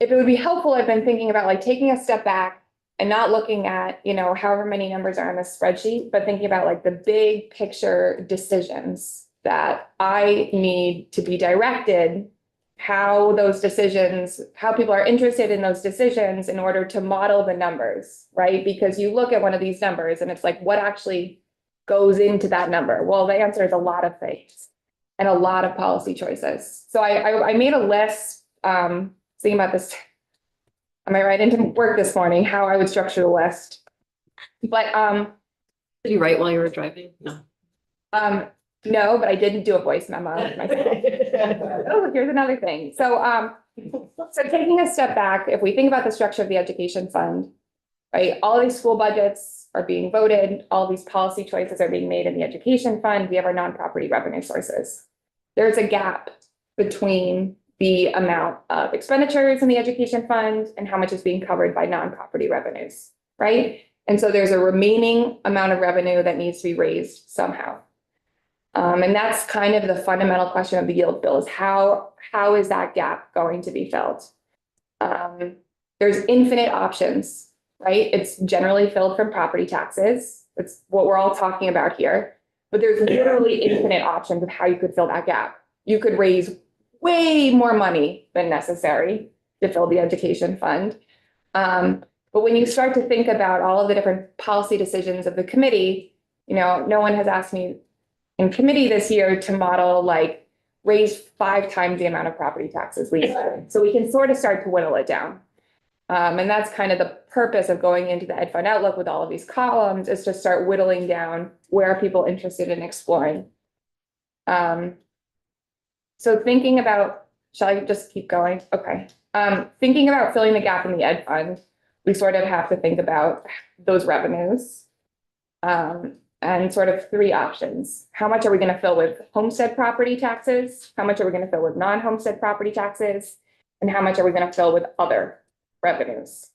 it would be helpful, I've been thinking about like taking a step back and not looking at, you know, however many numbers are on the spreadsheet, but thinking about like the big picture decisions that I need to be directed, how those decisions, how people are interested in those decisions in order to model the numbers, right? Because you look at one of these numbers and it's like, what actually goes into that number? Well, the answer is a lot of things and a lot of policy choices. So I made a list, thinking about this, on my ride into work this morning, how I would structure the list. But, Did you write while you were driving? No. no, but I didn't do a voice memo myself. Oh, here's another thing. So taking a step back, if we think about the structure of the education fund, right? All of these school budgets are being voted, all these policy choices are being made in the education fund. We have our non-property revenue sources. There's a gap between the amount of expenditures in the education fund and how much is being covered by non-property revenues, right? And so there's a remaining amount of revenue that needs to be raised somehow. And that's kind of the fundamental question of the yield bill is how is that gap going to be filled? There's infinite options, right? It's generally filled from property taxes. It's what we're all talking about here, but there's literally infinite options of how you could fill that gap. You could raise way more money than necessary to fill the education fund. But when you start to think about all of the different policy decisions of the committee, you know, no one has asked me in committee this year to model like raise 5 times the amount of property taxes we have. So we can sort of start to whittle it down. And that's kind of the purpose of going into the Ed Fund Outlook with all of these columns is to start whittling down where are people interested in exploring. So thinking about, shall I just keep going? Okay. Thinking about filling the gap in the Ed Fund, we sort of have to think about those revenues. And sort of 3 options. How much are we going to fill with homestead property taxes? How much are we going to fill with non-homestead property taxes? And how much are we going to fill with other revenues,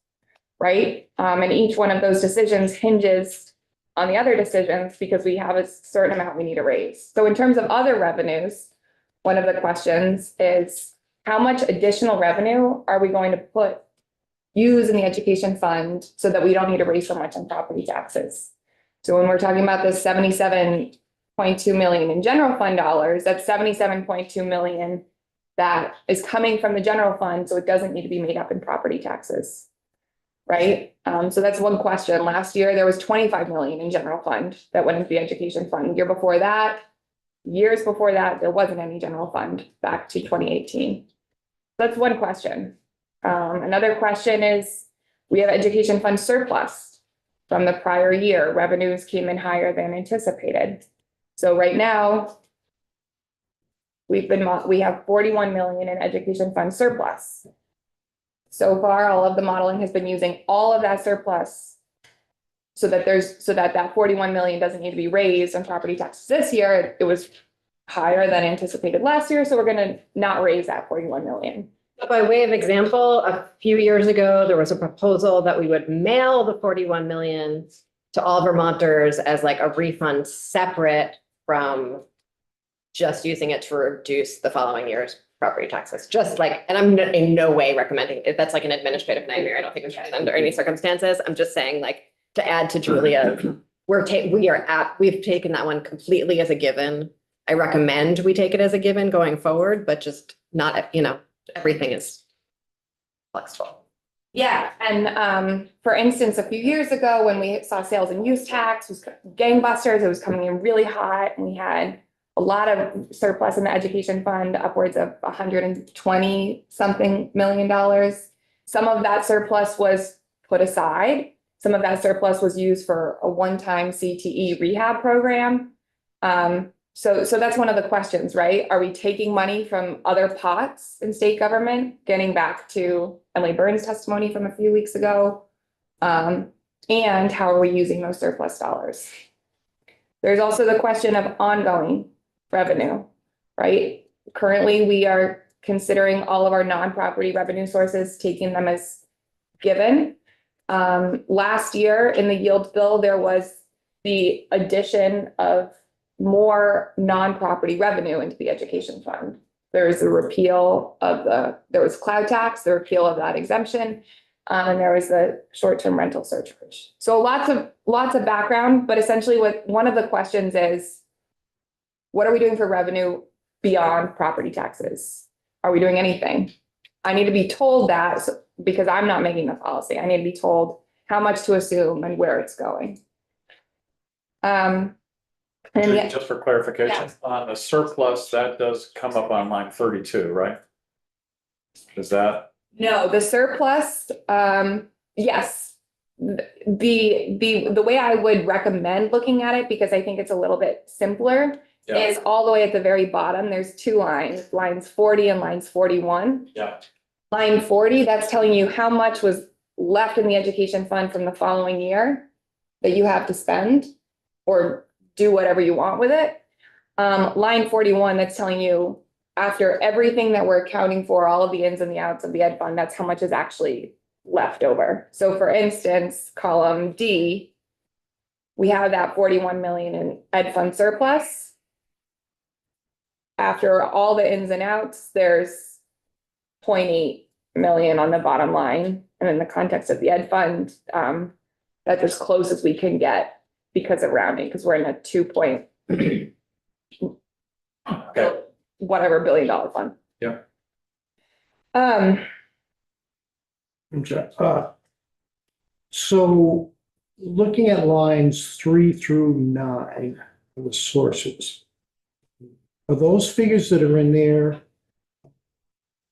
right? And each one of those decisions hinges on the other decisions because we have a certain amount we need to raise. So in terms of other revenues, one of the questions is how much additional revenue are we going to use in the education fund so that we don't need to raise so much on property taxes? So when we're talking about this 77.2 million in general fund dollars, that's 77.2 million that is coming from the general fund, so it doesn't need to be made up in property taxes, right? So that's one question. Last year, there was 25 million in general fund that went into the education fund. Years before that, there wasn't any general fund back to 2018. That's one question. Another question is, we have education fund surplus from the prior year. Revenues came in higher than anticipated. So right now, we have 41 million in education fund surplus. So far, all of the modeling has been using all of that surplus so that that 41 million doesn't need to be raised on property taxes this year. It was higher than anticipated last year, so we're going to not raise that 41 million. By way of example, a few years ago, there was a proposal that we would mail the 41 million to all Vermonters as like a refund separate from just using it to reduce the following year's property taxes. Just like, and I'm in no way recommending it. That's like an administrative nightmare. I don't think we should do that under any circumstances. I'm just saying, like, to add to Julia, we've taken that one completely as a given. I recommend we take it as a given going forward, but just not, everything is flexible. Yeah, and for instance, a few years ago when we saw sales and use tax was gangbusters, it was coming in really hot, and we had a lot of surplus in the education fund, upwards of 120 something million. Some of that surplus was put aside. Some of that surplus was used for a one-time CTE rehab program. So that's one of the questions, right? Are we taking money from other pots in state government, getting back to Emily Burns' testimony from a few weeks ago? And how are we using those surplus dollars? There's also the question of ongoing revenue, right? Currently, we are considering all of our non-property revenue sources, taking them as given. Last year in the yield bill, there was the addition of more non-property revenue into the education fund. There was a repeal of there was cloud tax, the repeal of that exemption, and there was the short-term rental surcharge. So lots of background, but essentially one of the questions is, what are we doing for revenue beyond property taxes? Are we doing anything? I need to be told that because I'm not making the policy. I need to be told how much to assume and where it's going. And yet, Just for clarification, Yes. on the surplus, that does come up on line 32, right? Is that, no, the surplus, yes. The way I would recommend looking at it, because I think it's a little bit simpler, yeah, is all the way at the very bottom. There's two lines, lines 40 and lines 41. yeah, Line 40, that's telling you how much was left in the education fund from the following year that you have to spend or do whatever you want with it. Line 41, that's telling you after everything that we're accounting for, all of the ins and the outs of the ed fund, that's how much is actually left over. So for instance, column D, we have that 41 million in ed fund surplus. After all the ins and outs, there's 0.8 million on the bottom line. And in the context of the ed fund, that's as close as we can get because of rounding, because we're in a 2 point okay, whatever $1 billion fund. Yeah. Okay, so looking at lines 3 through 9, the sources. Are those figures that are in there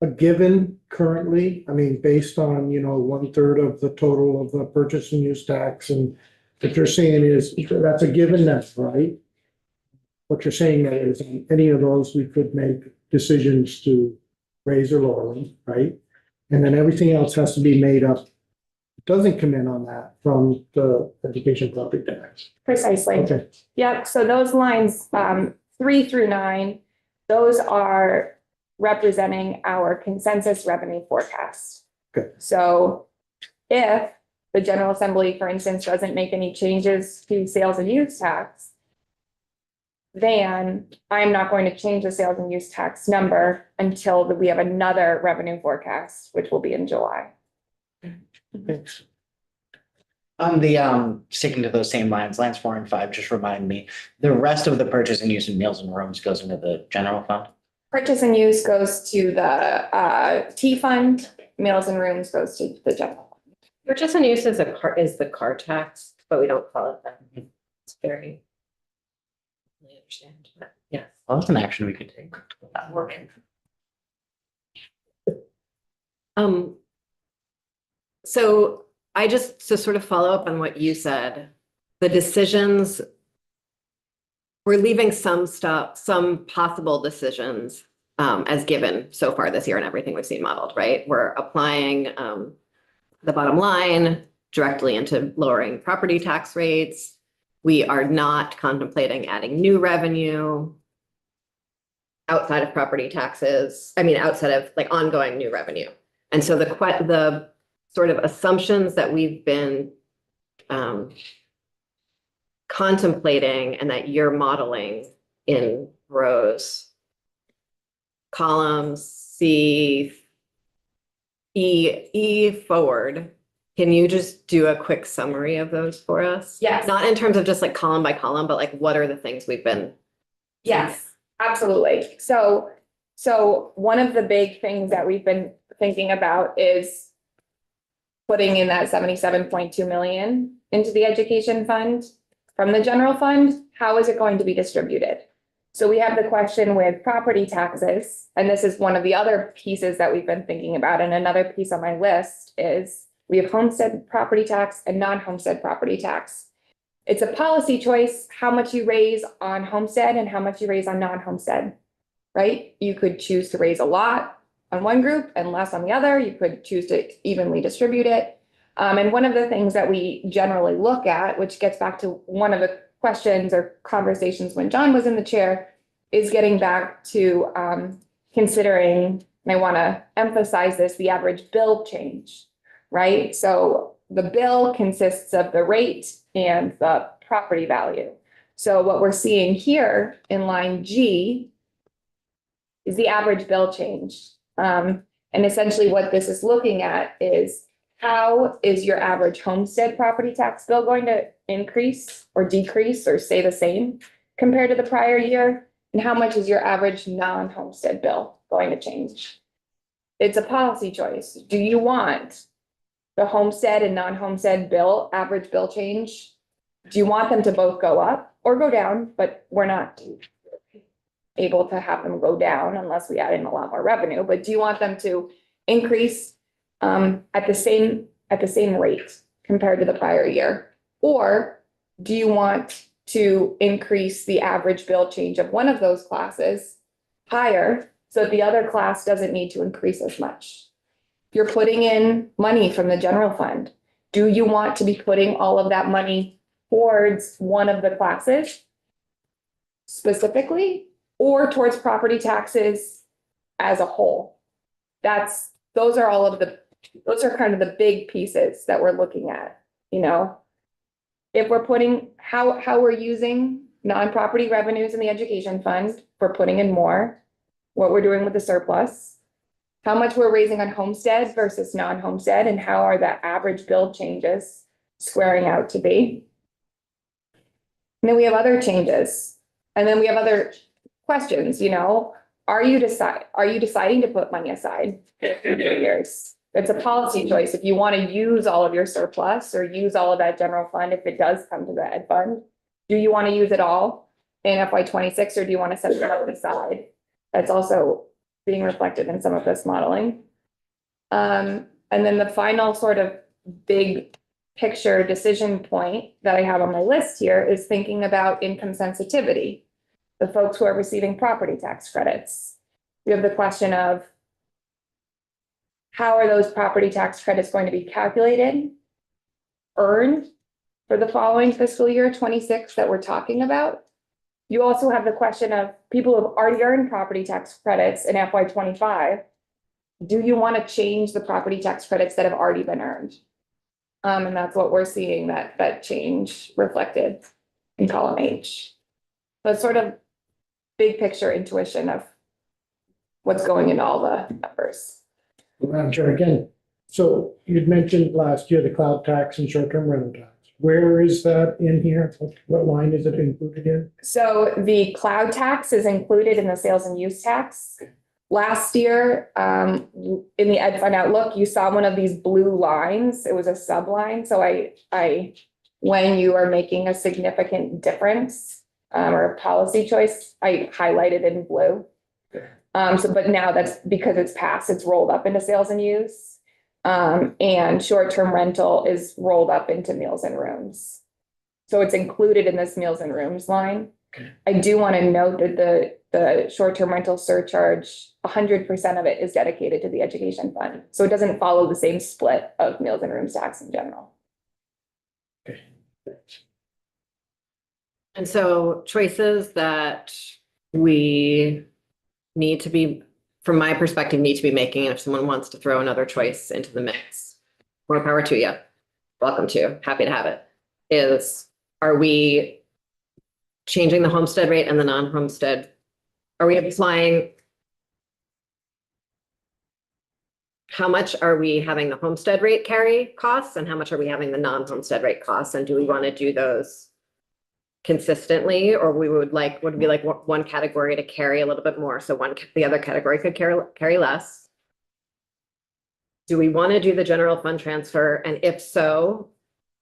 a given currently? I mean, based on, 1/3 of the total of the purchase and use tax, and what you're saying is, that's a given, that's right. What you're saying that is, any of those, we could make decisions to raise or lower them, right? And then everything else has to be made up. It doesn't come in on that from the education property tax. Precisely. Okay, Yep, so those lines, 3 through 9, those are representing our consensus revenue forecast. Okay. So if the General Assembly, for instance, doesn't make any changes to sales and use tax, then I'm not going to change the sales and use tax number until we have another revenue forecast, which will be in July. thanks. On the, sticking to those same lines, lines 4 and 5, just remind me, the rest of the purchase and use of meals and rooms goes into the general fund? Purchase and use goes to the T fund, meals and rooms goes to the general. Purchase and use is the car tax, but we don't call it that. It's very. I understand, but yeah. Well, that's an action we could take. Working. So I just, to sort of follow up on what you said, the decisions, we're leaving some stuff, some possible decisions as given so far this year and everything we've seen modeled, right? We're applying the bottom line directly into lowering property tax rates. We are not contemplating adding new revenue outside of property taxes. I mean, outside of like ongoing new revenue. And so the sort of assumptions that we've been contemplating and that you're modeling in rows, columns C, E forward. Can you just do a quick summary of those for us? Yes. Not in terms of just like column by column, but like what are the things we've been? Yes, absolutely. So one of the big things that we've been thinking about is putting in that 77.2 million into the education fund from the general fund. How is it going to be distributed? So we have the question with property taxes, and this is one of the other pieces that we've been thinking about. And another piece on my list is we have homestead property tax and non-homestead property tax. It's a policy choice, how much you raise on homestead and how much you raise on non-homestead, right? You could choose to raise a lot on one group and less on the other. You could choose to evenly distribute it. And one of the things that we generally look at, which gets back to one of the questions or conversations when John was in the chair, is getting back to considering, and I want to emphasize this, the average bill change, right? So the bill consists of the rate and the property value. So what we're seeing here in line G is the average bill change. And essentially what this is looking at is how is your average homestead property tax bill going to increase or decrease or stay the same compared to the prior year? And how much is your average non-homestead bill going to change? It's a policy choice. Do you want the homestead and non-homestead bill, average bill change? Do you want them to both go up or go down? But we're not able to have them go down unless we add in a lot more revenue. But do you want them to increase at the same rate compared to the prior year? Or do you want to increase the average bill change of one of those classes higher so that the other class doesn't need to increase as much? You're putting in money from the general fund. Do you want to be putting all of that money towards one of the classes specifically, or towards property taxes as a whole? Those are kind of the big pieces that we're looking at, you know? If we're putting, how we're using non-property revenues in the education fund, if we're putting in more, what we're doing with the surplus, how much we're raising on homestead versus non-homestead, and how are the average bill changes squaring out to be? And then we have other changes, and then we have other questions, you know? Are you deciding to put money aside for 3 years? It's a policy choice. If you want to use all of your surplus or use all of that general fund, if it does come to the ed fund, do you want to use it all in FY 26, or do you want to set it aside? That's also being reflected in some of this modeling. And then the final sort of big picture decision point that I have on my list here is thinking about income sensitivity, the folks who are receiving property tax credits. We have the question of how are those property tax credits going to be calculated, earned for the following fiscal year 26 that we're talking about? You also have the question of people who have already earned property tax credits in FY 25. Do you want to change the property tax credits that have already been earned? And that's what we're seeing, that change reflected in column H. So it's sort of big picture intuition of what's going in all the numbers. Madam Chair, again, so you'd mentioned last year the cloud tax and short-term rental tax. Where is that in here? What line is it included in? So the cloud tax is included in the sales and use tax. Last year, in the Ed Fund Outlook, you saw one of these blue lines. It was a subline. So when you are making a significant difference or a policy choice, I highlighted in blue. But now that's because it's passed, it's rolled up into sales and use. And short-term rental is rolled up into meals and rooms. So it's included in this meals and rooms line. I do want to note that the short-term rental surcharge, 100% of it is dedicated to the education fund. So it doesn't follow the same split of meals and rooms tax in general. And so choices that we need to be, from my perspective, need to be making, and if someone wants to throw another choice into the mix, more power to you. Welcome to, happy to have it. Is, are we changing the homestead rate and the non-homestead? Are we applying? How much are we having the homestead rate carry costs, and how much are we having the non-homestead rate costs? And do we want to do those consistently, or would be like one category to carry a little bit more, so the other category could carry less? Do we want to do the general fund transfer? And if so,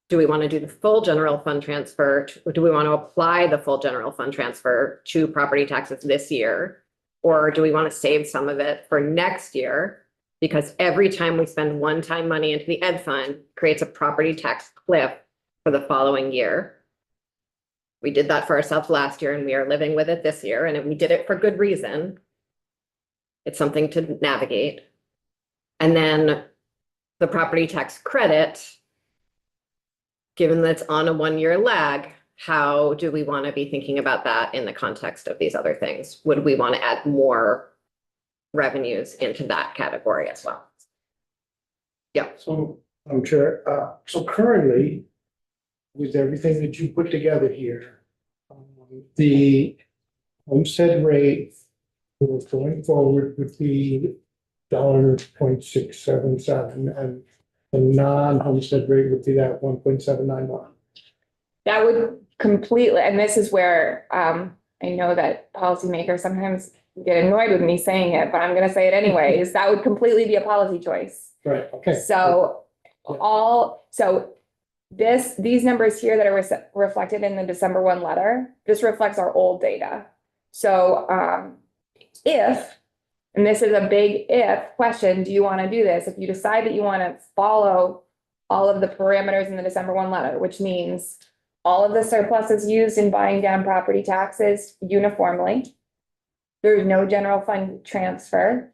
do we want to do the full general fund transfer? Do we want to apply the full general fund transfer to property taxes this year? Or do we want to save some of it for next year? Because every time we spend one-time money into the ed fund creates a property tax cliff for the following year. We did that for ourselves last year, and we are living with it this year, and we did it for good reason. It's something to navigate. And then the property tax credit, given that it's on a 1-year lag, how do we want to be thinking about that in the context of these other things? Would we want to add more revenues into that category as well? Yeah. So I'm sure, so currently, with everything that you put together here, the homestead rate for going forward would be $1.677, and the non-homestead rate would be that 1.791. That would completely, and this is where, I know that policymakers sometimes get annoyed with me saying it, but I'm gonna say it anyway, is that would completely be a policy choice. Right, okay. So these numbers here that are reflected in the December 1 letter, this reflects our old data. So, if, and this is a big if question, do you want to do this? If you decide that you want to follow all of the parameters in the December 1 letter, which means all of the surpluses used in buying down property taxes uniformly. There's no general fund transfer.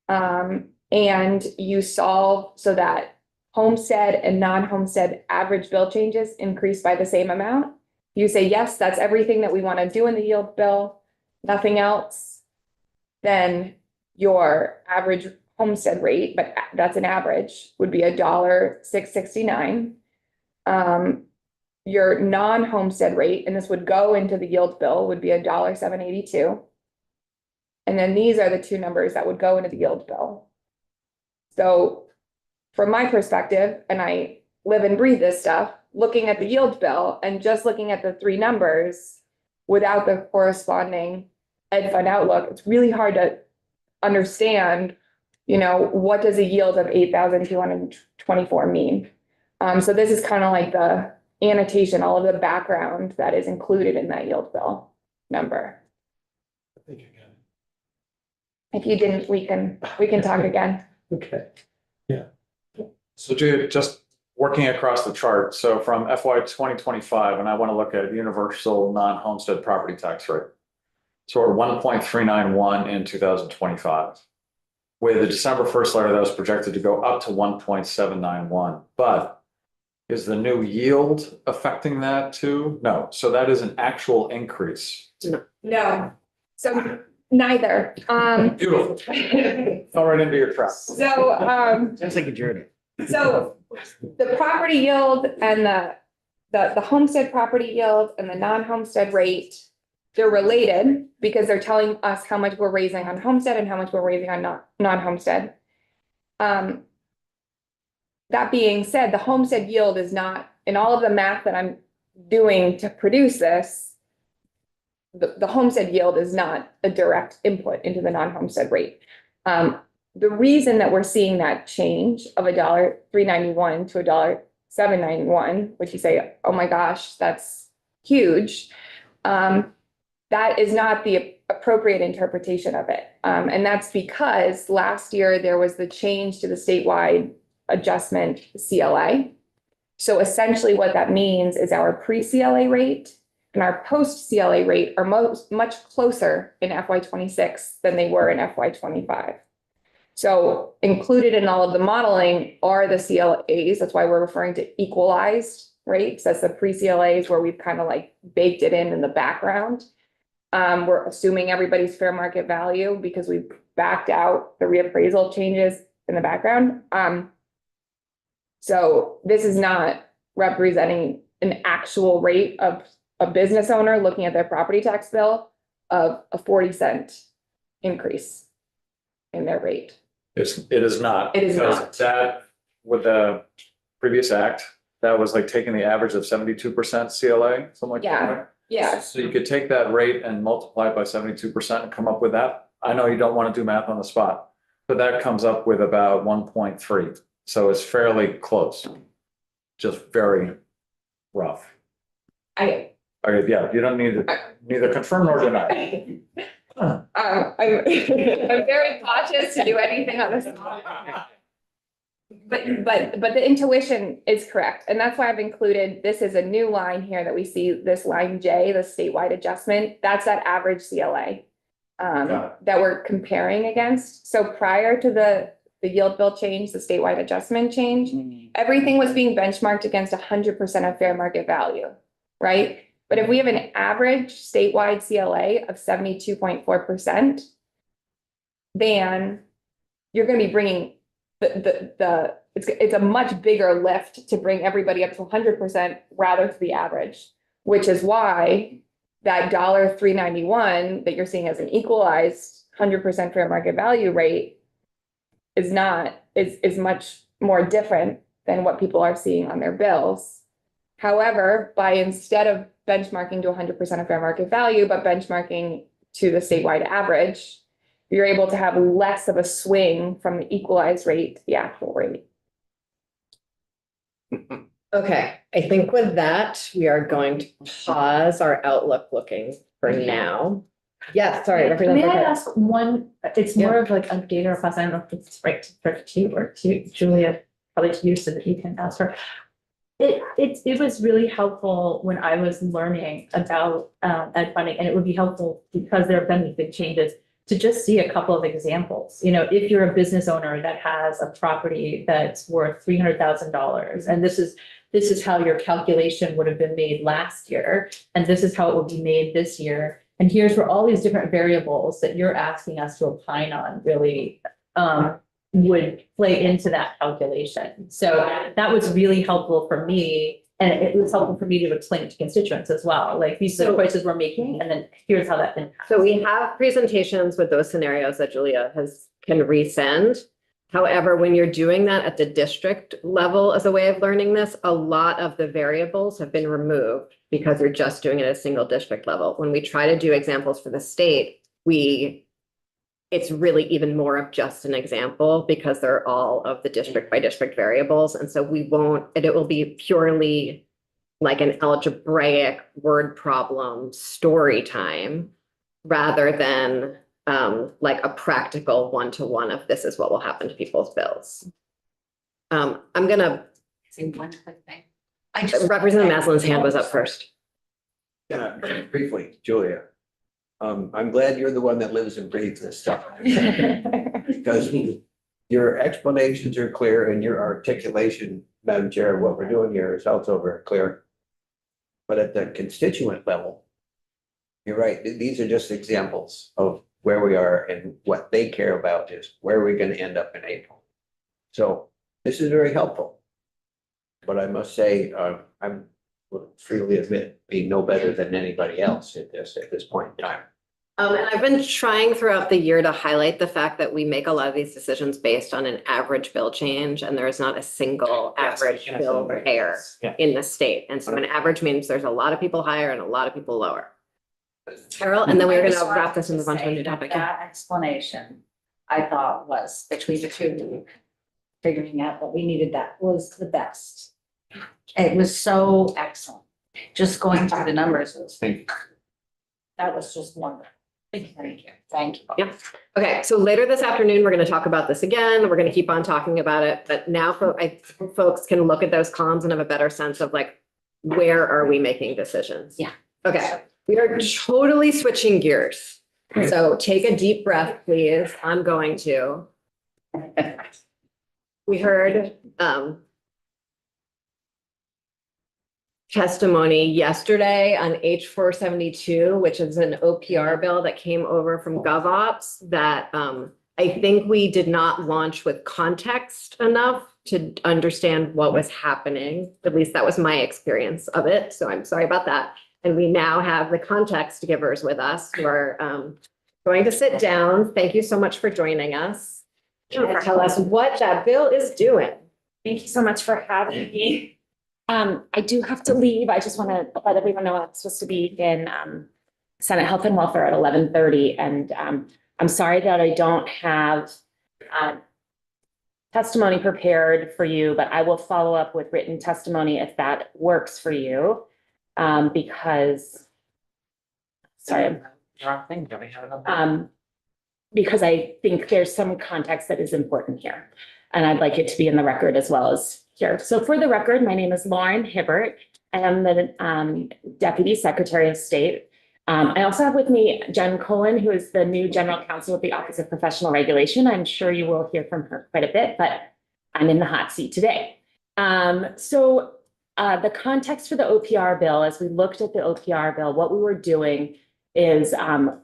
And you solve so that homestead and non-homestead average bill changes increase by the same amount. You say, yes, that's everything that we want to do in the yield bill, nothing else. Then your average homestead rate, but that's an average, would be $1.669. Your non-homestead rate, and this would go into the yield bill, would be $1.782. And then these are the two numbers that would go into the yield bill. So from my perspective, and I live and breathe this stuff, looking at the yield bill and just looking at the three numbers without the corresponding ed fund outlook, it's really hard to understand, what does a yield of 8,224 mean? So this is kind of like the annotation, all of the background that is included in that yield bill number. I think again. If you didn't, we can talk again. Okay. So Jude, just working across the chart, so from FY 2025, and I want to look at universal non-homestead property tax rate. So we're 1.391 in 2025. With the December 1st letter, that was projected to go up to 1.791, but is the new yield affecting that too? No, so that is an actual increase. No, so neither. Beautiful. Fell right into your trap. So, Sounds like a journey. so the property yield and the homestead property yield and the non-homestead rate, they're related because they're telling us how much we're raising on homestead and how much we're raising on non-homestead. That being said, the homestead yield is not, in all of the math that I'm doing to produce this, the homestead yield is not a direct input into the non-homestead rate. The reason that we're seeing that change of $1.391 to $1.791, which you say, oh my gosh, that's huge. That is not the appropriate interpretation of it. And that's because last year there was the change to the statewide adjustment CLA. So essentially what that means is our pre-CLA rate and our post-CLA rate are much closer in FY26 than they were in FY25. So included in all of the modeling are the CLAs. That's why we're referring to equalized rates. That's the pre-CLAs where we've kind of like baked it in the background. We're assuming everybody's fair market value because we've backed out the reappraisal changes in the background. So this is not representing an actual rate of a business owner looking at their property tax bill of a 40-cent increase in their rate. It is not. It is because not. That, with the previous act, that was like taking the average of 72% CLA, something like that. Yeah. right? Yeah, So you could take that rate and multiply it by 72% and come up with that. I know you don't want to do math on the spot, but that comes up with about 1.3. So it's fairly close, just very rough. I, Okay, yeah, you don't need to neither confirm nor deny. I'm very cautious to do anything on this. But the intuition is correct. And that's why I've included, this is a new line here that we see, this line J, the statewide adjustment. That's that average CLA that we're comparing against. So prior to the yield bill change, the statewide adjustment change, everything was being benchmarked against 100% of fair market value, right? But if we have an average statewide CLA of 72.4%, then you're going to be bringing it's a much bigger lift to bring everybody up to 100% rather to the average, which is why that $391 that you're seeing as an equalized 100% fair market value rate is much more different than what people are seeing on their bills. However, by instead of benchmarking to 100% of fair market value, but benchmarking to the statewide average, you're able to have less of a swing from the equalized rate to the actual rate. Okay, I think with that, we are going to pause our outlook looking for now. Yes, sorry, May Representative I Burkett. ask one, it's more of like a data request, I don't know if it's right to you or to Julia, probably to you so that you can ask her. It was really helpful when I was learning about ed funding, and it would be helpful because there have been these big changes to just see a couple of examples. You know, if you're a business owner that has a property that's worth $300,000, and this is how your calculation would have been made last year, and this is how it will be made this year. And here's where all these different variables that you're asking us to opine on really would play into that calculation. So that was really helpful for me. And it was helpful for me to explain it to constituents as well. Like, these are the choices we're making, and then here's how that impacts. So we have presentations with those scenarios that Julia can resend. However, when you're doing that at the district level as a way of learning this, a lot of the variables have been removed because you're just doing it at a single district level. When we try to do examples for the state, it's really even more of just an example because they're all of the district by district variables. And so it will be purely like an algebraic word problem story time rather than like a practical one-to-one of this is what will happen to people's bills. I'm gonna Say one quick thing. Representative Maslin's hand was up first. Yeah, briefly, Julia. I'm glad you're the one that lives and breathes this stuff. Because your explanations are clear and your articulation, Madam Chair, of what we're doing here is also very clear. But at the constituent level, you're right, these are just examples of where we are, and what they care about is where we're going to end up in April. So this is very helpful. But I must say, I'm will freely admit being no better than anybody else at this point in time. And I've been trying throughout the year to highlight the fact that we make a lot of these decisions based on an average bill change, and there is not a single average bill payer in the state. And so an average means there's a lot of people higher and a lot of people lower. Carol, and then we're I just gonna wrap wanted this and move on to a say new that topic. That explanation, I thought, was between the two of you, figuring out that we needed that was the best. It was so excellent. Just going through the numbers was, that was just wonderful. Thank you. Thank you. Yeah. Okay, so later this afternoon, we're gonna talk about this again. We're gonna keep on talking about it, but now folks can look at those columns and have a better sense of like, where are we making decisions? Yeah. Okay, we are totally switching gears. So take a deep breath, please. I'm going to. We heard testimony yesterday on H472, which is an OPR bill that came over from GovOps that I think we did not launch with context enough to understand what was happening. At least that was my experience of it. So I'm sorry about that. And we now have the context givers with us who are going to sit down. Thank you so much for joining us. And tell us what that bill is doing. Thank you so much for having me. I do have to leave. I just want to let everyone know I'm supposed to be in Senate Health and Welfare at 11:30. And I'm sorry that I don't have testimony prepared for you, but I will follow up with written testimony if that works for you. Because, sorry, because I think there's some context that is important here. And I'd like it to be in the record as well as here. So for the record, my name is Lauren Hibbert. I am the Deputy Secretary of State. I also have with me Jen Cullen, who is the new General Counsel at the Office of Professional Regulation. I'm sure you will hear from her quite a bit, but I'm in the hot seat today. So the context for the OPR bill, as we looked at the OPR bill, what we were doing is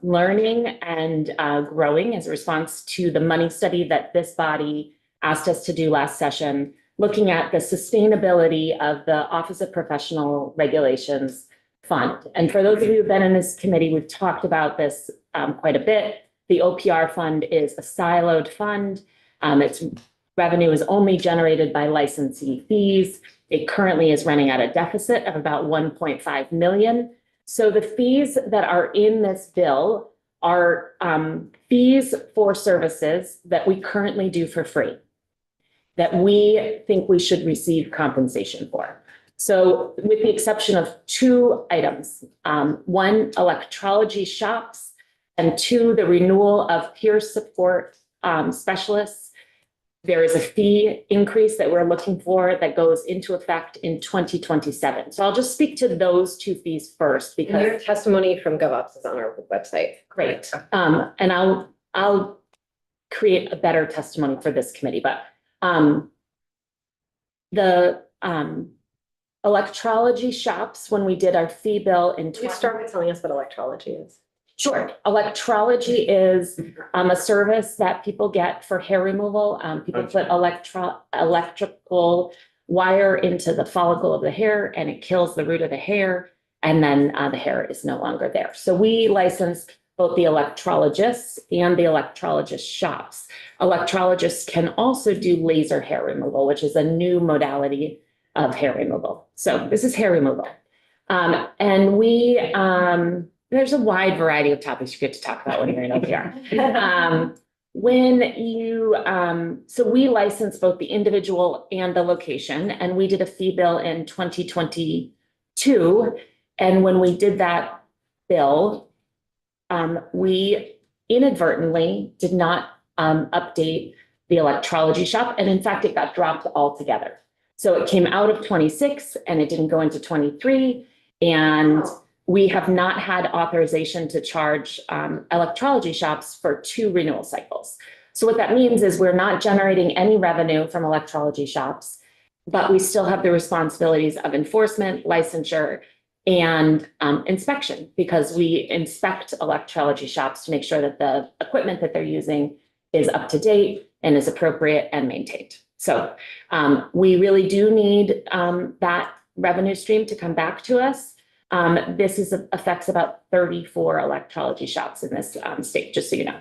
learning and growing as a response to the money study that this body asked us to do last session, looking at the sustainability of the Office of Professional Regulations Fund. And for those of you who've been in this committee, we've talked about this quite a bit. The OPR fund is a siloed fund. Its revenue is only generated by licensee fees. It currently is running at a deficit of about 1.5 million. So the fees that are in this bill are fees for services that we currently do for free, that we think we should receive compensation for. So with the exception of two items, one, electrology shops, and two, the renewal of peer support specialists, there is a fee increase that we're looking for that goes into effect in 2027. So I'll just speak to those two fees first And your because testimony from GovOps is on our website. great. And I'll create a better testimony for this committee, but the electrology shops, when we did our fee bill in. Can you start by telling us what electrology is? Sure. Electrology is a service that people get for hair removal. People put electrical wire into the follicle of the hair and it kills the root of the hair. And then the hair is no longer there. So we license both the electrologists and the electrologist shops. Electrologists can also do laser hair removal, which is a new modality of hair removal. So this is hair removal. And we, there's a wide variety of topics you get to talk about when you're in OPR. When you, so we license both the individual and the location, and we did a fee bill in 2022. And when we did that bill, we inadvertently did not update the electrology shop. And in fact, it got dropped altogether. So it came out of 26 and it didn't go into 23. And we have not had authorization to charge electrology shops for 2 renewal cycles. So what that means is we're not generating any revenue from electrology shops, but we still have the responsibilities of enforcement, licensure, and inspection, because we inspect electrology shops to make sure that the equipment that they're using is up to date and is appropriate and maintained. So we really do need that revenue stream to come back to us. This affects about 34 electrology shops in this state, just so you know.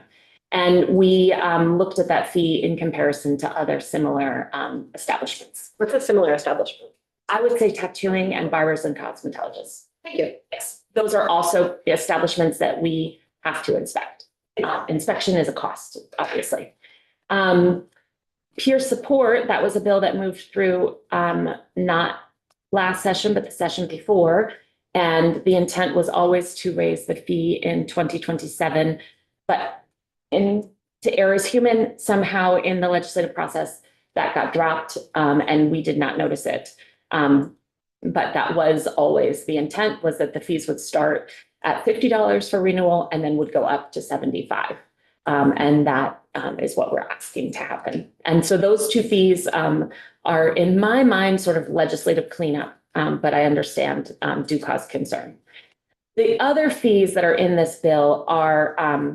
And we looked at that fee in comparison to other similar establishments. What's a similar establishment? I would say tattooing and barbers and cosmetologists. Thank you. Yes, those are also establishments that we have to inspect. Inspection is a cost, obviously. Peer support, that was a bill that moved through not last session, but the session before. And the intent was always to raise the fee in 2027. But to err is human, somehow in the legislative process, that got dropped and we did not notice it. But that was always the intent, was that the fees would start at $50 for renewal and then would go up to $75. And that is what we're asking to happen. And so those two fees are, in my mind, sort of legislative cleanup, but I understand do cause concern. The other fees that are in this bill are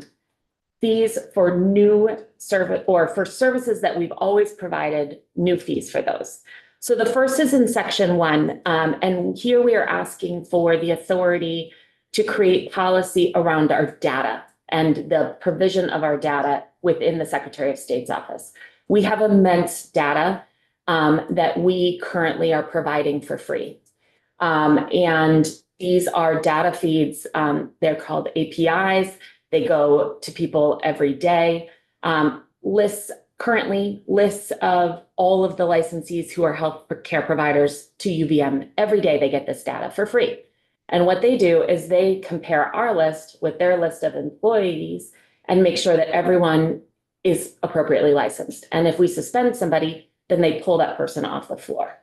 fees for new service or for services that we've always provided, new fees for those. So the first is in section 1, and here we are asking for the authority to create policy around our data and the provision of our data within the Secretary of State's office. We have immense data that we currently are providing for free. And these are data feeds, they're called APIs. They go to people every day. Lists of all of the licensees who are health care providers to UVM. Every day they get this data for free. And what they do is they compare our list with their list of employees and make sure that everyone is appropriately licensed. And if we suspend somebody, then they pull that person off the floor.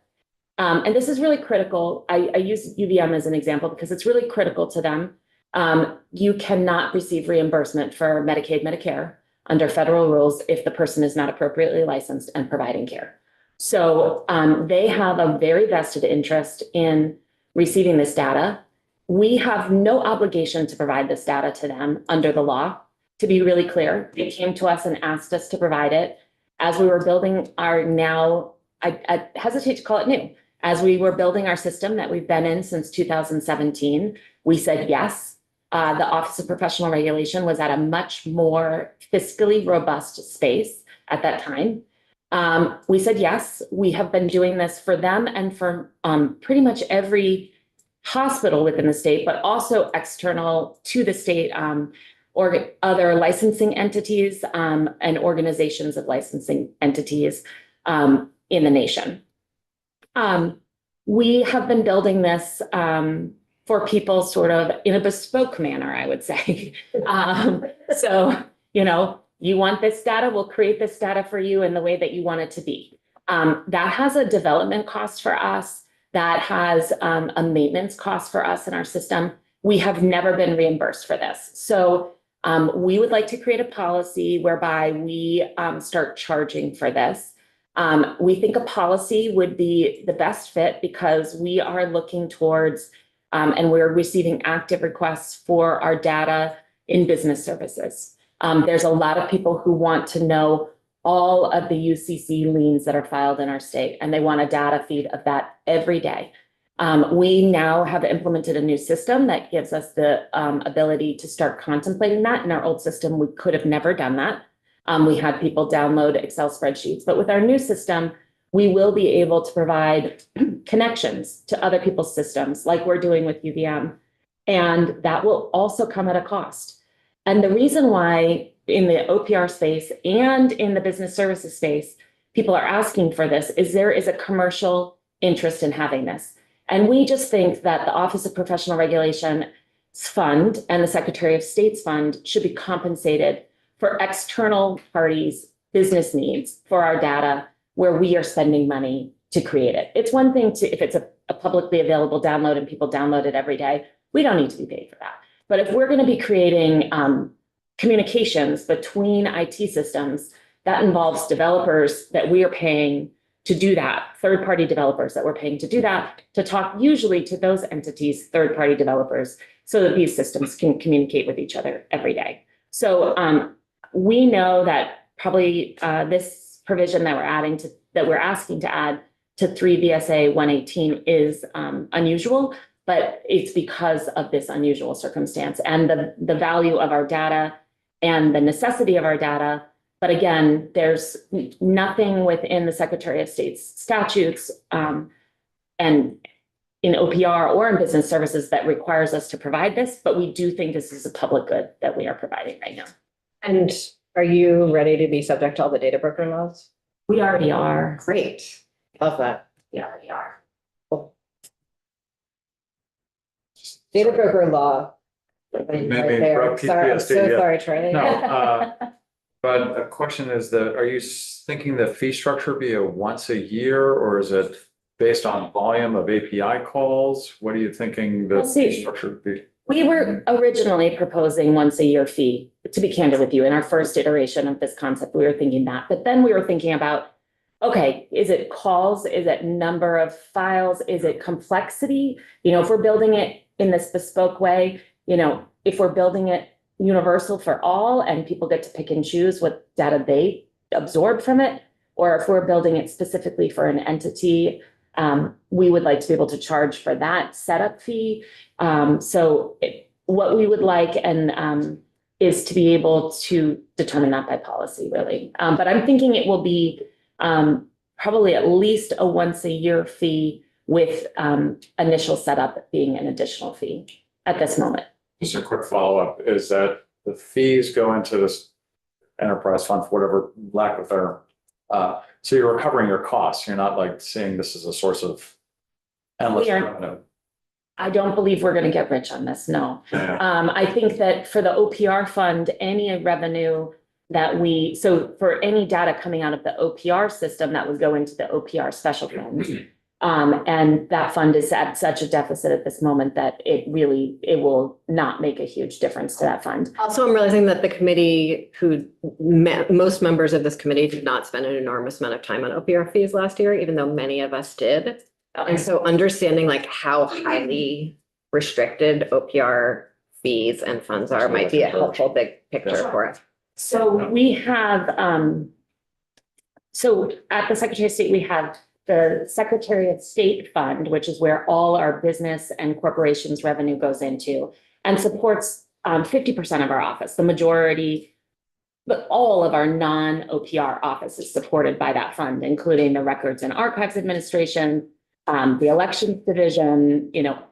And this is really critical. I use UVM as an example because it's really critical to them. You cannot receive reimbursement for Medicaid, Medicare under federal rules if the person is not appropriately licensed and providing care. So they have a very vested interest in receiving this data. We have no obligation to provide this data to them under the law. To be really clear, they came to us and asked us to provide it. As we were building our now, I hesitate to call it new. As we were building our system that we've been in since 2017, we said yes. The Office of Professional Regulation was at a much more fiscally robust space at that time. We said yes. We have been doing this for them and for pretty much every hospital within the state, but also external to the state, or other licensing entities and organizations of licensing entities in the nation. We have been building this for people sort of in a bespoke manner, I would say. So, you know, you want this data, we'll create this data for you in the way that you want it to be. That has a development cost for us. That has a maintenance cost for us in our system. We have never been reimbursed for this. So we would like to create a policy whereby we start charging for this. We think a policy would be the best fit because we are looking towards and we're receiving active requests for our data in business services. There's a lot of people who want to know all of the UCC liens that are filed in our state, and they want a data feed of that every day. We now have implemented a new system that gives us the ability to start contemplating that. In our old system, we could have never done that. We had people download Excel spreadsheets, but with our new system, we will be able to provide connections to other people's systems like we're doing with UVM. And that will also come at a cost. And the reason why in the OPR space and in the business services space, people are asking for this is there is a commercial interest in having this. And we just think that the Office of Professional Regulation's fund and the Secretary of State's fund should be compensated for external parties' business needs for our data where we are spending money to create it. It's one thing to, if it's a publicly available download and people download it every day, we don't need to be paid for that. But if we're going to be creating communications between IT systems, that involves developers that we are paying to do that, third-party developers that we're paying to do that, to talk usually to those entities, third-party developers, so that these systems can communicate with each other every day. So we know that probably this provision that we're asking to add to 3 VSA 118 is unusual, but it's because of this unusual circumstance and the value of our data and the necessity of our data. But again, there's nothing within the Secretary of State's statutes and in OPR or in business services that requires us to provide this, but we do think this is a public good that we are providing right now. And are you ready to be subject to all the data broker laws? We already are. Great. Love that. We already are. Data broker law. Maybe Right there. interrupt Sorry, I'm so PTSD, yeah. sorry, Charlie. No, but a question is that, are you thinking the fee structure be a once a year, or is it based on volume of API calls? What are you thinking the We'll see. fee structure would be? We were originally proposing once a year fee, to be candid with you. In our first iteration of this concept, we were thinking that, but then we were thinking about, okay, is it calls? Is it number of files? Is it complexity? You know, if we're building it in this bespoke way, you know, if we're building it universal for all and people get to pick and choose what data they absorb from it, or if we're building it specifically for an entity, we would like to be able to charge for that setup fee. What we would like is to be able to determine that by policy, really. But I'm thinking it will be probably at least a once a year fee with initial setup being an additional fee at this moment. Just a quick follow-up is that the fees go into this enterprise fund for whatever lack of better. So you're recovering your costs. You're not like seeing this as a source of endless We are. revenue. I don't believe we're going to get rich on this, no. Yeah. I think that for the OPR fund, any revenue that so for any data coming out of the OPR system, that would go into the OPR special fund. And that fund is at such a deficit at this moment that it will not make a huge difference to that fund. Also, I'm realizing that the committee most members of this committee did not spend an enormous amount of time on OPR fees last year, even though many of us did. And so understanding like how highly restricted OPR fees and funds are might be a helpful big picture for us. So we have, So at the Secretary of State, we have the Secretary of State Fund, which is where all our business and corporations revenue goes into and supports 50% of our office, the majority, but all of our non-OPR office is supported by that fund, including the Records and Archives Administration, the Elections Division,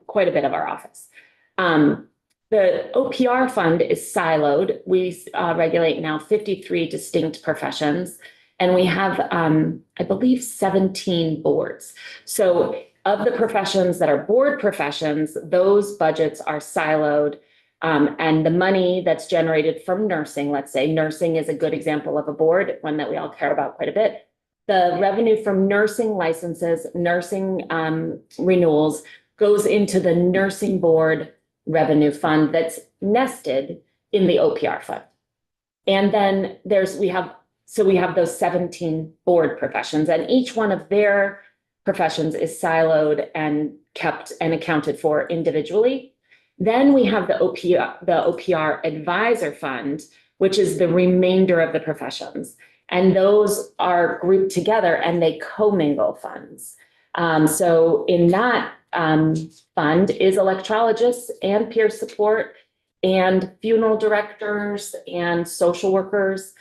quite a bit of our office. The OPR fund is siloed. We regulate now 53 distinct professions, and we have, I believe, 17 boards. So of the professions that are board professions, those budgets are siloed. And the money that's generated from nursing, let's say nursing is a good example of a board, one that we all care about quite a bit. The revenue from nursing licenses, nursing renewals goes into the nursing board revenue fund that's nested in the OPR fund. And then we have those 17 board professions, and each one of their professions is siloed and kept and accounted for individually. Then we have the OPR Advisor Fund, which is the remainder of the professions. And those are grouped together and they commingle funds. So in that fund is electrologists and peer support and funeral directors and social workers,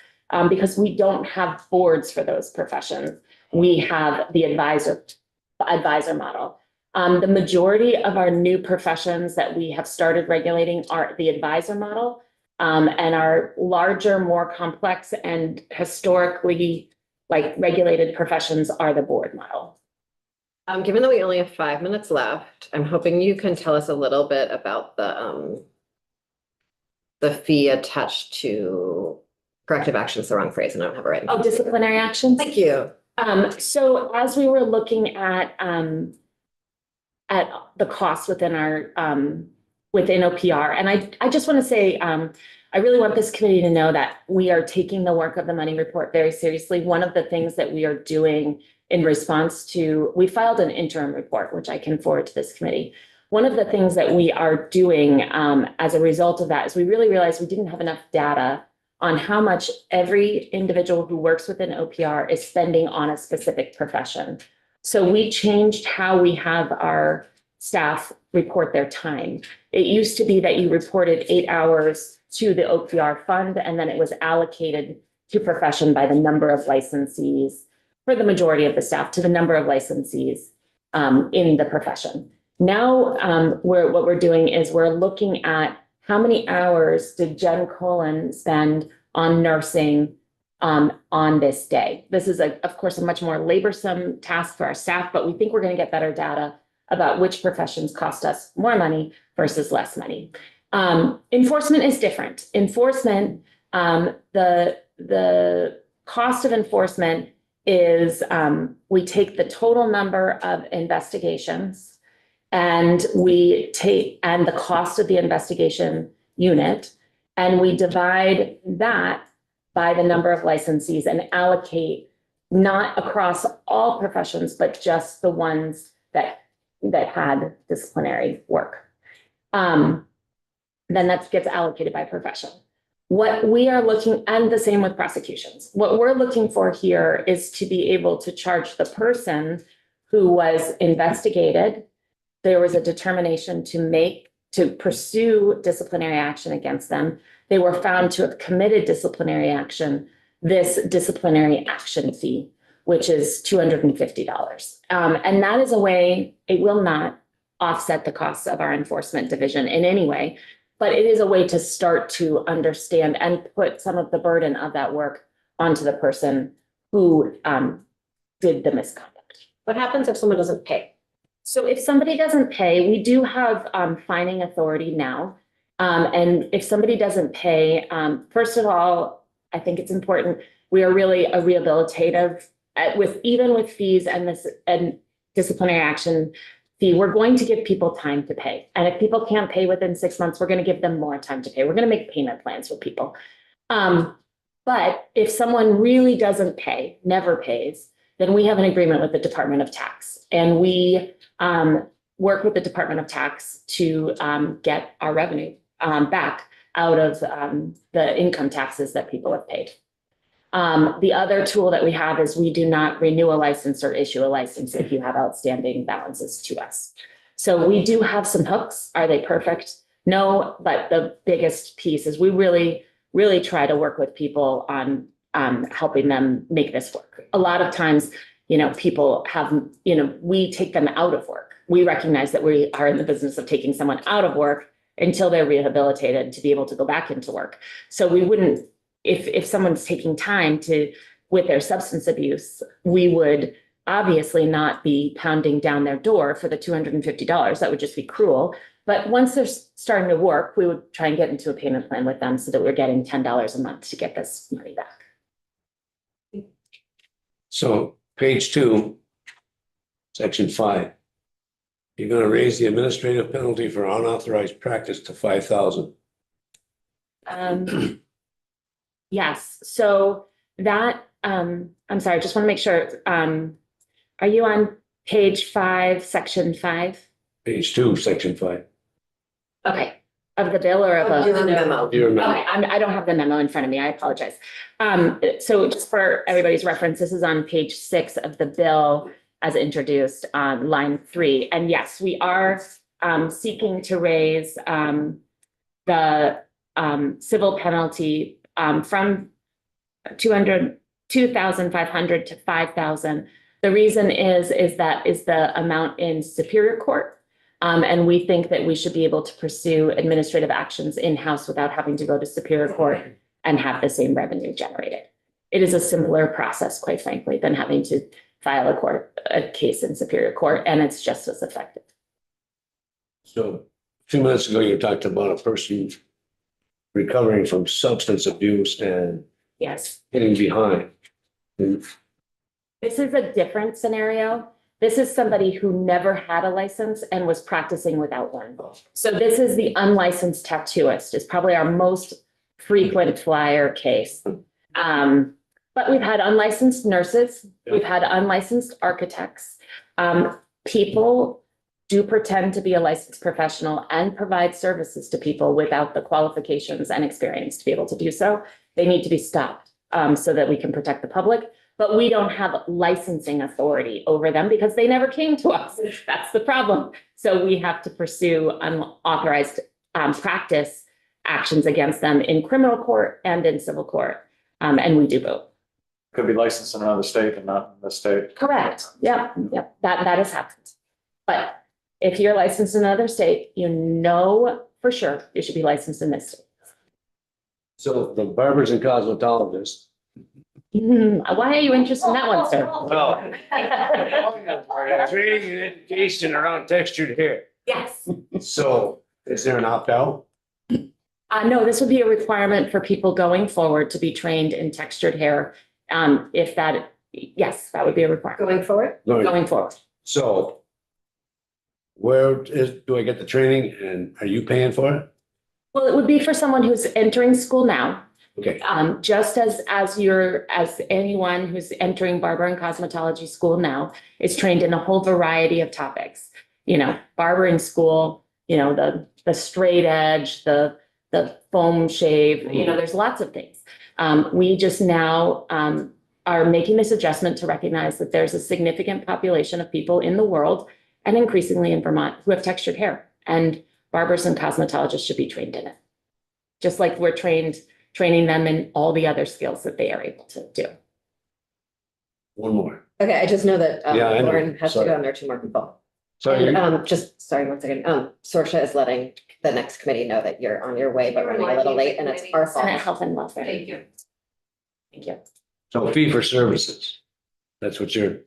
because we don't have boards for those professions. We have the advisor model. The majority of our new professions that we have started regulating are the advisor model, and our larger, more complex and historically regulated professions are the board model. Given that we only have 5 minutes left, I'm hoping you can tell us a little bit about the fee attached to corrective actions, the wrong phrase, and I don't have it right. Oh, disciplinary actions? Thank you. So as we were looking at the costs within our within OPR, and I just want to say, I really want this committee to know that we are taking the work of the money report very seriously. One of the things that we are doing in response to, we filed an interim report, which I can forward to this committee. One of the things that we are doing as a result of that is we really realized we didn't have enough data on how much every individual who works within OPR is spending on a specific profession. So we changed how we have our staff report their time. It used to be that you reported 8 hours to the OPR fund, and then it was allocated to profession by the number of licensees for the majority of the staff, to the number of licensees in the profession. Now, what we're doing is we're looking at how many hours did Jen Colon spend on nursing on this day. This is, of course, a much more laborsome task for our staff, but we think we're going to get better data about which professions cost us more money versus less money. Enforcement is different. Enforcement, the cost of enforcement is we take the total number of investigations and and the cost of the investigation unit, and we divide that by the number of licensees and allocate not across all professions, but just the ones that had disciplinary work. Then that gets allocated by profession. What we are looking, and the same with prosecutions, what we're looking for here is to be able to charge the person who was investigated. There was a determination to pursue disciplinary action against them. They were found to have committed disciplinary action, this disciplinary action fee, which is $250. And that is a way, it will not offset the costs of our enforcement division in any way, but it is a way to start to understand and put some of the burden of that work onto the person who did the misconduct. What happens if someone doesn't pay? So if somebody doesn't pay, we do have fining authority now. And if somebody doesn't pay, first of all, I think it's important, we are really a rehabilitative, even with fees and disciplinary action fee, we're going to give people time to pay. And if people can't pay within 6 months, we're going to give them more time to pay. We're going to make payment plans for people. But if someone really doesn't pay, never pays, then we have an agreement with the Department of Tax. And we work with the Department of Tax to get our revenue back out of the income taxes that people have paid. The other tool that we have is we do not renew a license or issue a license if you have outstanding balances to us. So we do have some hooks. Are they perfect? No, but the biggest piece is we really, really try to work with people on helping them make this work. A lot of times, people have, we take them out of work. We recognize that we are in the business of taking someone out of work until they're rehabilitated to be able to go back into work. So we wouldn't, if someone's taking time with their substance abuse, we would obviously not be pounding down their door for the $250. That would just be cruel. But once they're starting to work, we would try and get into a payment plan with them so that we're getting $10 a month to get this money back. So page 2, section 5. You're gonna raise the administrative penalty for unauthorized practice to 5,000. Yes, so that, I'm sorry, I just want to make sure, are you on page 5, section 5? Page 2, section 5. Okay, of the bill or of Your memo. Your memo. Okay, I don't have the memo in front of me. I apologize. So just for everybody's reference, this is on page 6 of the bill as introduced on line 3. And yes, we are seeking to raise the civil penalty from 2,500 to 5,000. The reason is that is the amount in Superior Court. And we think that we should be able to pursue administrative actions in-house without having to go to Superior Court and have the same revenue generated. It is a simpler process, quite frankly, than having to file a case in Superior Court, and it's just as effective. So a few minutes ago, you talked about a person recovering from substance abuse and Yes. getting behind. This is a different scenario. This is somebody who never had a license and was practicing without one. So this is the unlicensed tattooist. It's probably our most frequent flyer case. But we've had unlicensed nurses, we've had unlicensed architects. People do pretend to be a licensed professional and provide services to people without the qualifications and experience to be able to do so. They need to be stopped so that we can protect the public. But we don't have licensing authority over them because they never came to us. That's the problem. So we have to pursue unauthorized practice actions against them in criminal court and in civil court. And we do both. Could be licensed in another state and not in this state. Correct. Yep. That has happened. But if you're licensed in another state, you know for sure you should be licensed in this state. So the barbers and cosmetologists. Why are you interested in that one, sir? Well, training and education around textured hair. Yes. So is there an opt-out? No, this would be a requirement for people going forward to be trained in textured hair. Yes, that would be a requirement Going forward? going forward. So do I get the training and are you paying for it? Well, it would be for someone who's entering school now. Okay, Just as anyone who's entering barber and cosmetology school now is trained in a whole variety of topics. Barbering school, the straight edge, the foam shave, there's lots of things. We just now are making this adjustment to recognize that there's a significant population of people in the world and increasingly in Vermont who have textured hair, and barbers and cosmetologists should be trained in it. Just like we're training them in all the other skills that they are able to do. one more. Okay, I just know that Yeah, I know. Lauren has to Sorry. go and there are 2 more people. So And you, just, sorry, 1 second. Sorsha is letting the next committee know that you're on your way, but running a little late and it's our Senate fault. Health and Welfare. you. Thank you. so fee for services. That's what you're.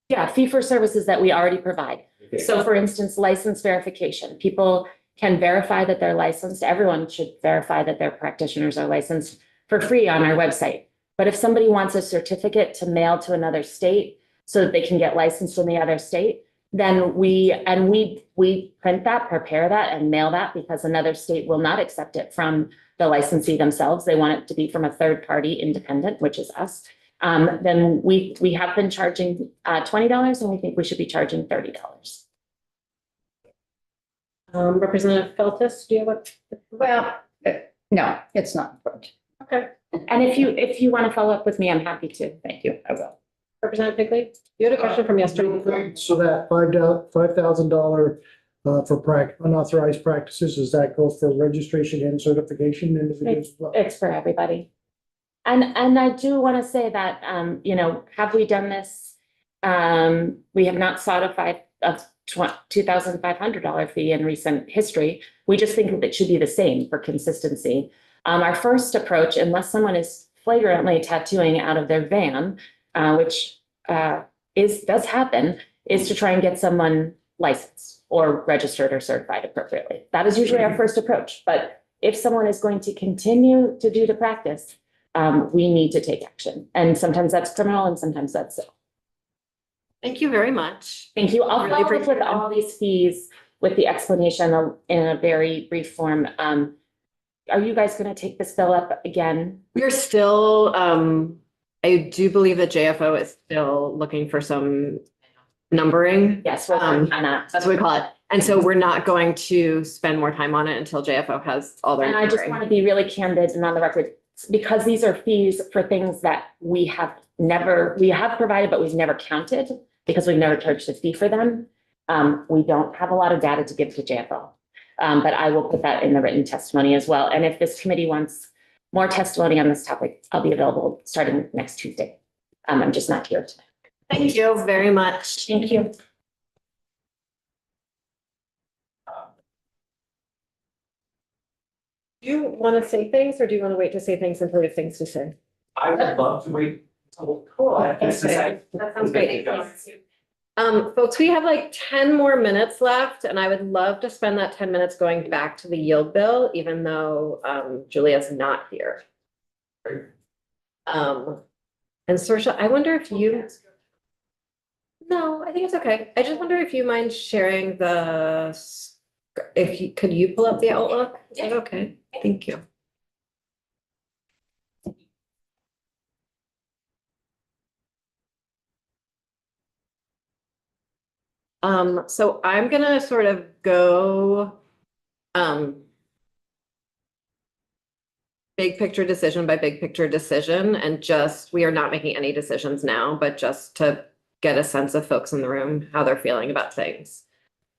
Yeah, fee for services that we already provide. So for instance, license verification, people can verify that they're licensed. Everyone should verify that their practitioners are licensed for free on our website. But if somebody wants a certificate to mail to another state so that they can get licensed in the other state, then we print that, prepare that and mail that because another state will not accept it from the licensee themselves. They want it to be from a third party independent, which is us. Then we have been charging $20 and we think we should be charging $30. Representative Feltus, do you have a? Well, no, it's not important. Okay. And if you want to follow up with me, I'm happy to. Thank you. I will. Representative Pigley, you had a question from yesterday. So that $5,000 for unauthorized practices, does that go for registration and certification individuals? as well? It's for everybody. And I do want to say that, have we done this? We have not sought a $2,500 fee in recent history. We just think that it should be the same for consistency. Our first approach, unless someone is flagrantly tattooing out of their van, which does happen, is to try and get someone licensed or registered or certified appropriately. That is usually our first approach. But if someone is going to continue to do the practice, we need to take action. And sometimes that's criminal and sometimes that's civil. Thank you very much. Thank you. I'll Really follow up appreciate with it. all these fees with the explanation in a very brief form. Are you guys going to take this bill up again? We're still, I do believe that JFO is still looking for some numbering. Yes, we're working on that. That's what we call it. And so we're not going to spend more time on it until JFO has all their And I just numbering. want to be really candid and on the record, because these are fees for things that we have provided, but we've never counted because we've never charged a fee for them. We don't have a lot of data to give to JFO. But I will put that in the written testimony as well. And if this committee wants more testimony on this topic, I'll be available starting next Tuesday. I'm just not here today. Thank you very much. Thank you. Do you want to say things or do you want to wait to say things until we have things to say? I would love to wait. Cool. That sounds great. Folks, we have like 10 more minutes left and I would love to spend that 10 minutes going back to the yield bill, even though Julia's not here. And Saoirse, I wonder if you. No, I think it's okay. I just wonder if you mind sharing could you pull up the Outlook? Is that okay? Thank you. So I'm gonna sort of go big picture decision by big picture decision and we are not making any decisions now, but just to get a sense of folks in the room, how they're feeling about things.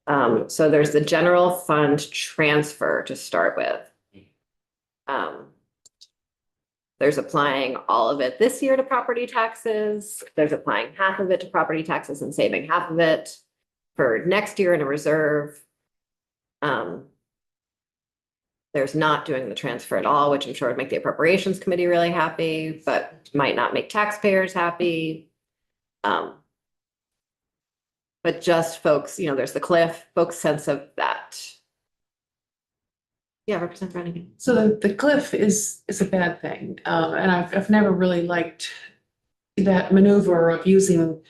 So there's the general fund transfer to start with. There's applying all of it this year to property taxes. There's applying half of it to property taxes and saving half of it for next year in a reserve. There's not doing the transfer at all, which I'm sure would make the appropriations committee really happy, but might not make taxpayers happy. But just folks, there's the cliff, folks' sense of that. Yeah, Representative Brannigan. So the cliff is a bad thing. And I've never really liked that maneuver of using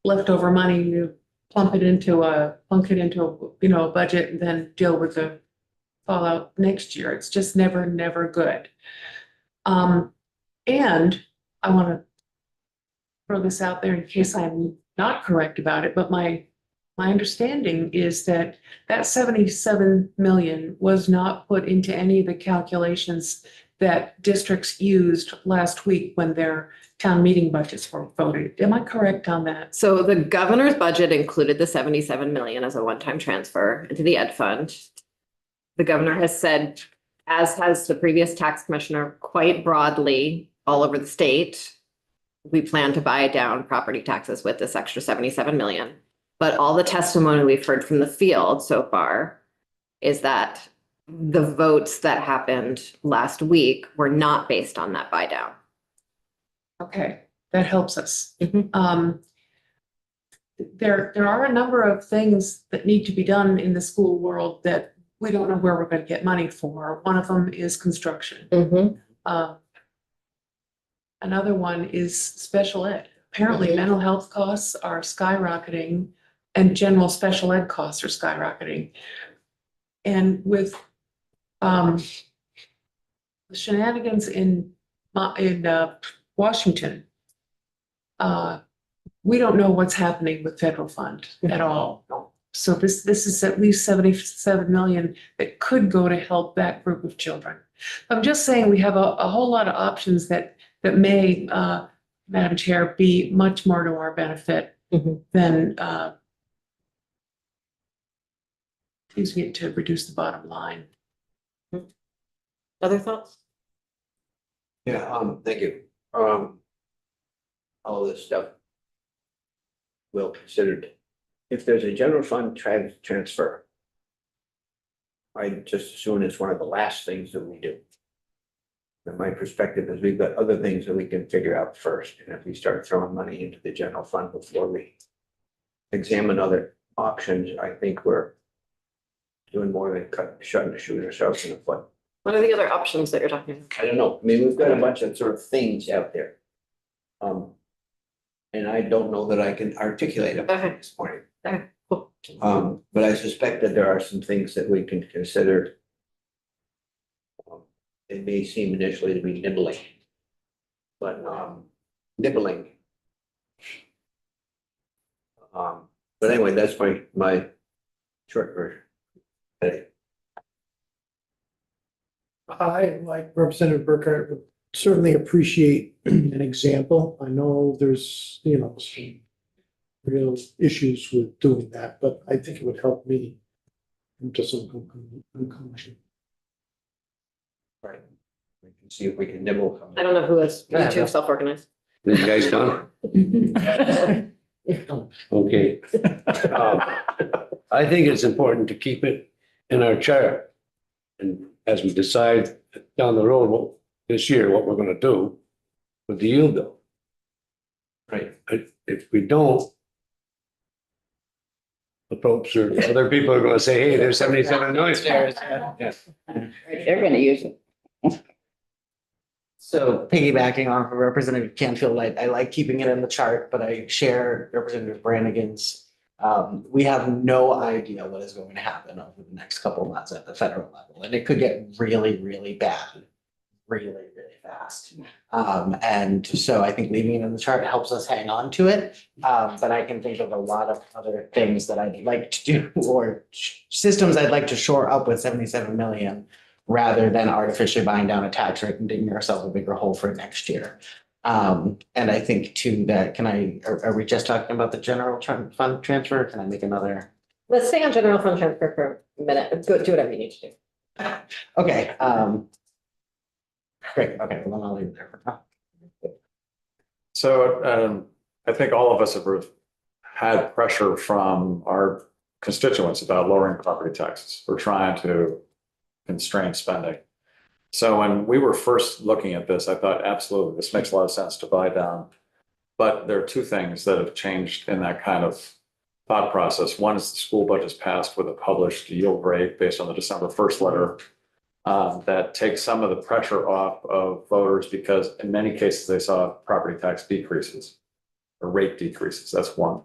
leftover money to plunk it into a budget and then deal with the fallout next year. It's just never good. And I want to throw this out there in case I'm not correct about it, but my understanding is that 77 million was not put into any of the calculations that districts used last week when their town meeting budgets were voted. Am I correct on that? So the governor's budget included the 77 million as a one-time transfer into the ed fund. The governor has said, as has the previous tax commissioner, quite broadly all over the state, we plan to buy down property taxes with this extra 77 million. But all the testimony we've heard from the field so far is that the votes that happened last week were not based on that buy down. Okay, that helps us. Mhm. There are a number of things that need to be done in the school world that we don't know where we're going to get money for. One of them is construction. Another one is special ed. Apparently, mental health costs are skyrocketing and general special ed costs are skyrocketing. And with the shenanigans in Washington, we don't know what's happening with federal fund at all. So this is at least 77 million that could go to help that group of children. I'm just saying we have a whole lot of options that may, Madam Chair, be much more to our benefit Mhm. than using it to reduce the bottom line. Other thoughts? Yeah, thank you. All this stuff. Well considered. If there's a general fund transfer. I just assume it's one of the last things that we do. And my perspective is we've got other things that we can figure out first, and if we start throwing money into the general fund before we examine other options, I think we're doing more than shooting ourselves in the foot. What are the other options that you're talking about? I don't know. I mean, we've got a bunch of sort of things out there. And I don't know that I can articulate them Okay. at this point. Okay, cool. But I suspect that there are some things that we can consider. It may seem initially to be nibbling. But nibbling. But anyway, that's my short version. Okay. I, like Representative Burkhart, would certainly appreciate an example. I know there's, some real issues with doing that, but I think it would help me into some conclusion. Right. We can see if we can nibble. I don't know who is, you two self-organized. You guys done? Okay. I think it's important to keep it in our chart. And as we decide down the road, this year, what we're gonna do with the yield bill. Right. If we don't approach, or other people are gonna say, hey, there's 77 million. Yes. They're gonna use it. So piggybacking on Representative Canfield, I like keeping it in the chart, but I share Representative Brannigan's. We have no idea what is going to happen over the next couple of months at the federal level, and it could get really, really bad, really, really fast. And so I think leaving it in the chart helps us hang on to it. But I can think of a lot of other things that I'd like to do, or systems I'd like to shore up with 77 million, rather than artificially buying down a tax rate and digging ourselves a bigger hole for next year. And I think too that, are we just talking about the general fund transfer? Can I make another? Let's stay on general fund transfer for a minute. Go do whatever you need to do. Okay, great, okay, well, then I'll leave it there for now. So I think all of us have had pressure from our constituents about lowering property taxes. We're trying to constrain spending. So when we were first looking at this, I thought, absolutely, this makes a lot of sense to buy down. But there are two things that have changed in that kind of thought process. One is the school budget's passed with a published yield rate based on the December 1st letter. That takes some of the pressure off of voters because in many cases they saw property tax decreases or rate decreases. That's one.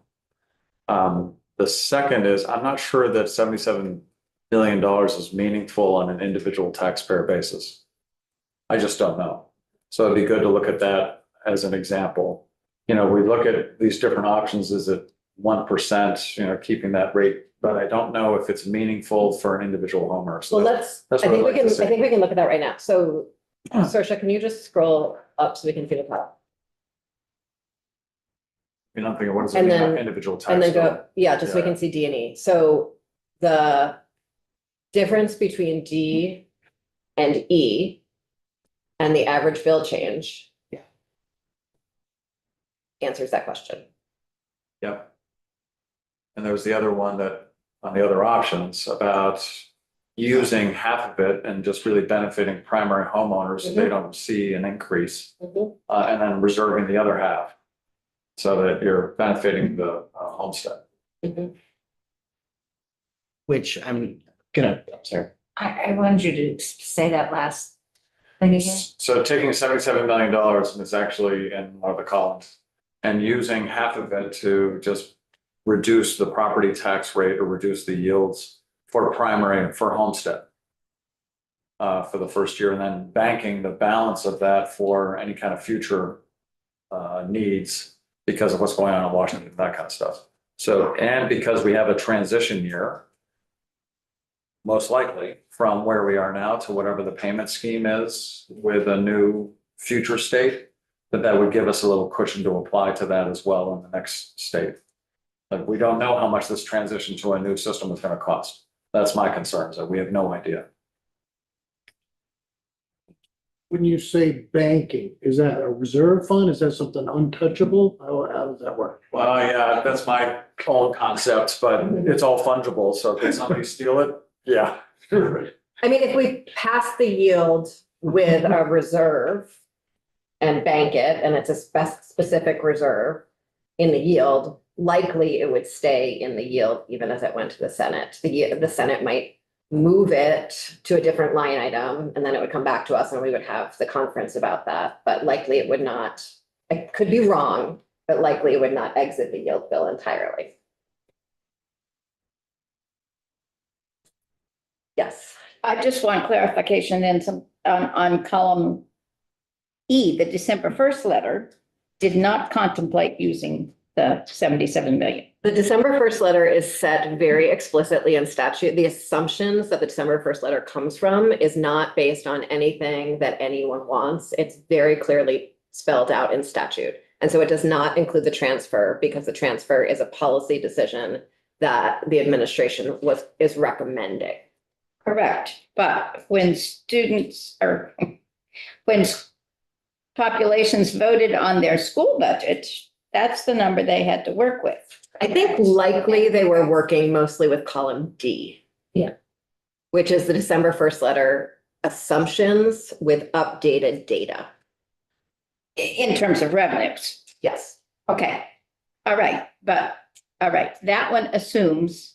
The second is I'm not sure that $77 million is meaningful on an individual taxpayer basis. I just don't know. So it'd be good to look at that as an example. We look at these different options. Is it 1%, keeping that rate, but I don't know if it's meaningful for an individual homeowner. So Well, that's I what I'd think we like to can, see. I think we can look at that right now. So, Saoirse, can you just scroll up so we can see the top? I'm thinking, what does it And mean by then- individual tax? And then bill? go, yeah, just so we can see D and E. So the difference between D and E and the average bill change. Yeah. Answers that question. Yep. And there was the other one that, on the other options, about using half of it and just really benefiting primary homeowners so they don't see an increase. And then reserving the other half so that you're benefiting the homestead. Which I'm sorry. I wanted you to say that last thing again. So taking $77 million, and it's actually in one of the columns, and using half of it to just reduce the property tax rate or reduce the yields for primary, for homestead. For the first year, and then banking the balance of that for any kind of future needs because of what's going on in Washington, that kind of stuff. So, and because we have a transition year, most likely from where we are now to whatever the payment scheme is with a new future state, that would give us a little cushion to apply to that as well in the next state. Like, we don't know how much this transition to a new system is going to cost. That's my concern, so we have no idea. When you say banking, is that a reserve fund? Is that something untouchable? How does that work? Well, yeah, that's my own concept, but it's all fungible, so could somebody steal it? Yeah. I mean, if we pass the yield with a reserve and bank it, and it's a specific reserve in the yield, likely it would stay in the yield even as it went to the Senate. The Senate might move it to a different line item, and then it would come back to us and we would have the conference about that. But likely it would not, I could be wrong, but likely it would not exit the yield bill entirely. Yes. I just want clarification then on column E, the December 1st letter did not contemplate using the 77 million. The December 1st letter is set very explicitly in statute. The assumptions that the December 1st letter comes from is not based on anything that anyone wants. It's very clearly spelled out in statute. And so it does not include the transfer because the transfer is a policy decision that the administration is recommending. Correct, but when populations voted on their school budgets, that's the number they had to work with. I think likely they were working mostly with column D. Yeah. Which is the December 1st letter assumptions with updated data. In terms of revenues. Yes. Okay, all right, that one assumes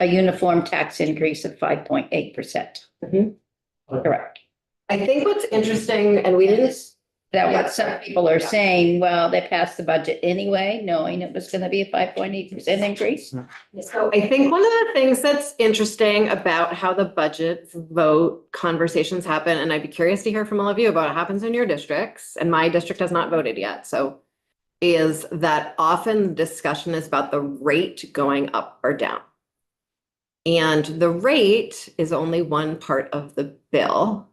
a uniform tax increase of 5.8%. Correct. I think what's interesting, and we didn't. That what some people are saying, well, they passed the budget anyway, knowing it was gonna be a 5.8% increase. So I think one of the things that's interesting about how the budget vote conversations happen, and I'd be curious to hear from all of you about what happens in your districts, and my district has not voted yet, so is that often discussion is about the rate going up or down. And the rate is only one part of the bill.